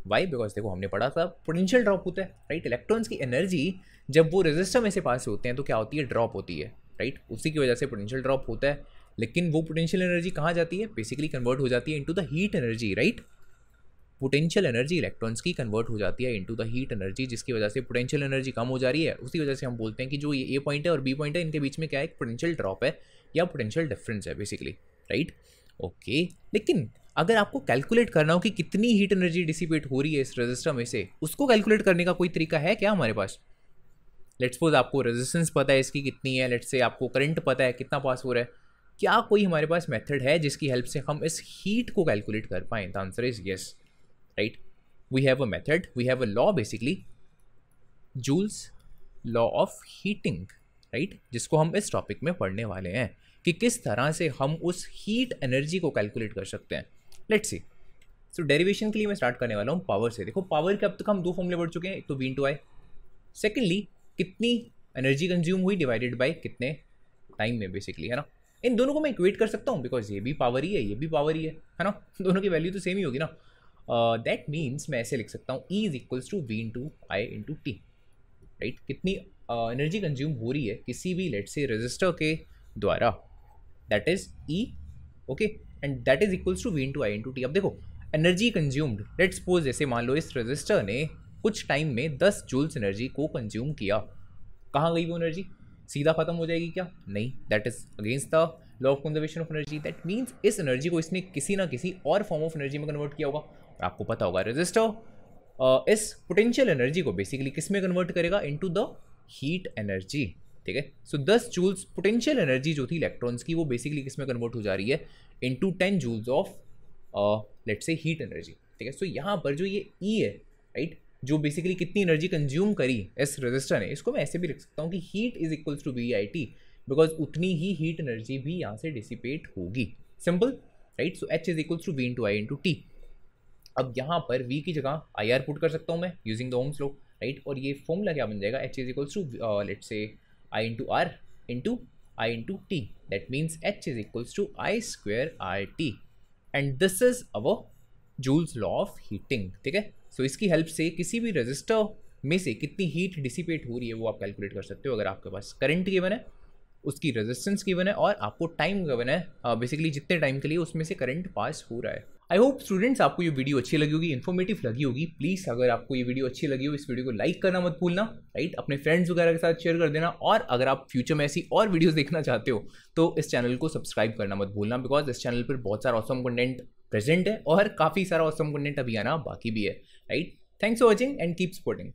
वाई? बिकॉज देखो हमने पढ़ा था पोटेंशियल ड्रॉप होता है, राइट। इलेक्ट्रॉन्स की एनर्जी जब वो रजिस्टर में से पास होते हैं तो क्या होती है? ड्रॉप होती है, राइट। उसी की वजह से पोटेंशियल ड्रॉप होता है। लेकिन वो पोटेंशियल एनर्जी कहाँ जाती है? बेसिकली कन्वर्ट हो जाती है into the heat energy, right. Potential energy electrons की कन्वर्ट हो जाती है इनटू द हीट एनर्जी, जिसकी वजह से पोटेंशियल एनर्जी कम हो जा रही है। उसी वजह से हम बोलते हैं कि जो ये ए पॉइंट है और बी पॉइंट है, इनके बीच में क्या है? एक पोटेंशियल ड्रॉप है या पोटेंशियल डिफरेंस है बेसिकली, राइट। ओके, लेकिन अगर आपको कैलकुलेट करना हो कि कितनी हीट एनर्जी डिसिपेट हो रही है इस रजिस्टर में से, उसको कैलकुलेट करने का कोई तरीका है क्या हमारे पास? लेट्स सपोज आपको रेजिस्टेंस पता है इसकी कितनी है, लेट्स से आपको करंट पता है कितना पास हो रहा है, क्या कोई हमारे पास मेथड है जिसकी हेल्प से हम इस हीट को कैलकुलेट कर पाएँ? The answer is yes, right. We have a method, we have a law basically, Joule's law of heating, right, जिसको हम इस टॉपिक में पढ़ने वाले हैं कि किस तरह से हम उस हीट एनर्जी को कैलकुलेट कर सकते हैं। Let's see. सो डेरिवेशन के लिए मैं स्टार्ट करने वाला हूँ पावर से। देखो पावर के अब तक हम दो फॉर्मूले पढ़ चुके हैं, एक तो V इंटू आई, सेकेंडली कितनी एनर्जी कंज्यूम हुई डिवाइडेड बाय कितने टाइम में बेसिकली, है ना। इन दोनों को मैं इक्वेट कर सकता हूँ बिकॉज ये भी पावर ही है, ये भी पावर ही है ना, दोनों की वैल्यू तो सेम ही होगी ना। दैट मीन्स मैं ऐसे लिख सकता हूँ E is equals to V into I into T, right. कितनी एनर्जी कंज्यूम हो रही है किसी भी लेट से रजिस्टर के द्वारा, that is E, okay, and that is equals to V into I into T. अब देखो एनर्जी कंज्यूम्ड, लेट्स सपोज जैसे मान लो इस रजिस्टर ने कुछ टाइम में 10 जूल्स एनर्जी को कंज्यूम किया, कहाँ गई वो एनर्जी? सीधा खत्म हो जाएगी क्या? नहीं, that is against the law of conservation of energy. That means इस एनर्जी को इसने किसी ना किसी और फॉर्म ऑफ एनर्जी में कन्वर्ट किया होगा। और आपको पता होगा रजिस्टर इस पोटेंशियल एनर्जी को बेसिकली किस में कन्वर्ट करेगा? इनटू द हीट एनर्जी, ठीक है। सो 10 जूल्स पोटेंशियल एनर्जी जो थी इलेक्ट्रॉन्स की, वो बेसिकली किस में कन्वर्ट हो जा रही है? Into 10 joules of let's say heat energy, ठीक है। सो यहाँ पर जो ये E है, राइट, जो बेसिकली कितनी एनर्जी कंज्यूम करी इस रजिस्टर ने, इसको मैं ऐसे भी लिख सकता हूँ कि heat is equals to VIT, because उतनी ही हीट एनर्जी भी यहाँ से डिसिपेट होगी, simple, right. So H is equals to V into I into T. अब यहाँ पर V की जगह IR पुट कर सकता हूँ मैं using the Ohm's law, right. और ये फॉर्मूला क्या बन जाएगा? H is equals to let's say I into R into I into T, that means H is equals to I square RT, and this is our Joule's law of heating, ठीक है। सो इसकी help से किसी भी register में से कितनी heat dissipate हो रही है वो आप कैलकुलेट कर सकते हो। अगर आपके पास करंट गिवन है, उसकी रेजिस्टेंस गिवन है और आपको टाइम गिवन है, बेसिकली जितने टाइम के लिए उसमें से करंट पास हो रहा है। आई होप स्टूडेंट्स आपको ये वीडियो अच्छी लगी होगी, इन्फॉर्मेटिव लगी होगी। प्लीज़ अगर आपको ये वीडियो अच्छी लगी हो, इस वीडियो को लाइक करना मत भूलना, राइट। अपने फ्रेंड्स वगैरह के साथ शेयर कर देना, और अगर आप फ्यूचर में ऐसी और वीडियोस देखना चाहते हो तो इस चैनल को सब्सक्राइब करना मत भूलना, बिकॉज इस चैनल पर बहुत सारा ऑसम कंटेंट प्रेजेंट है और काफ़ी सारा ऑसम कंटेंट अभी आना बाकी भी है, right. Thanks for watching and keep supporting.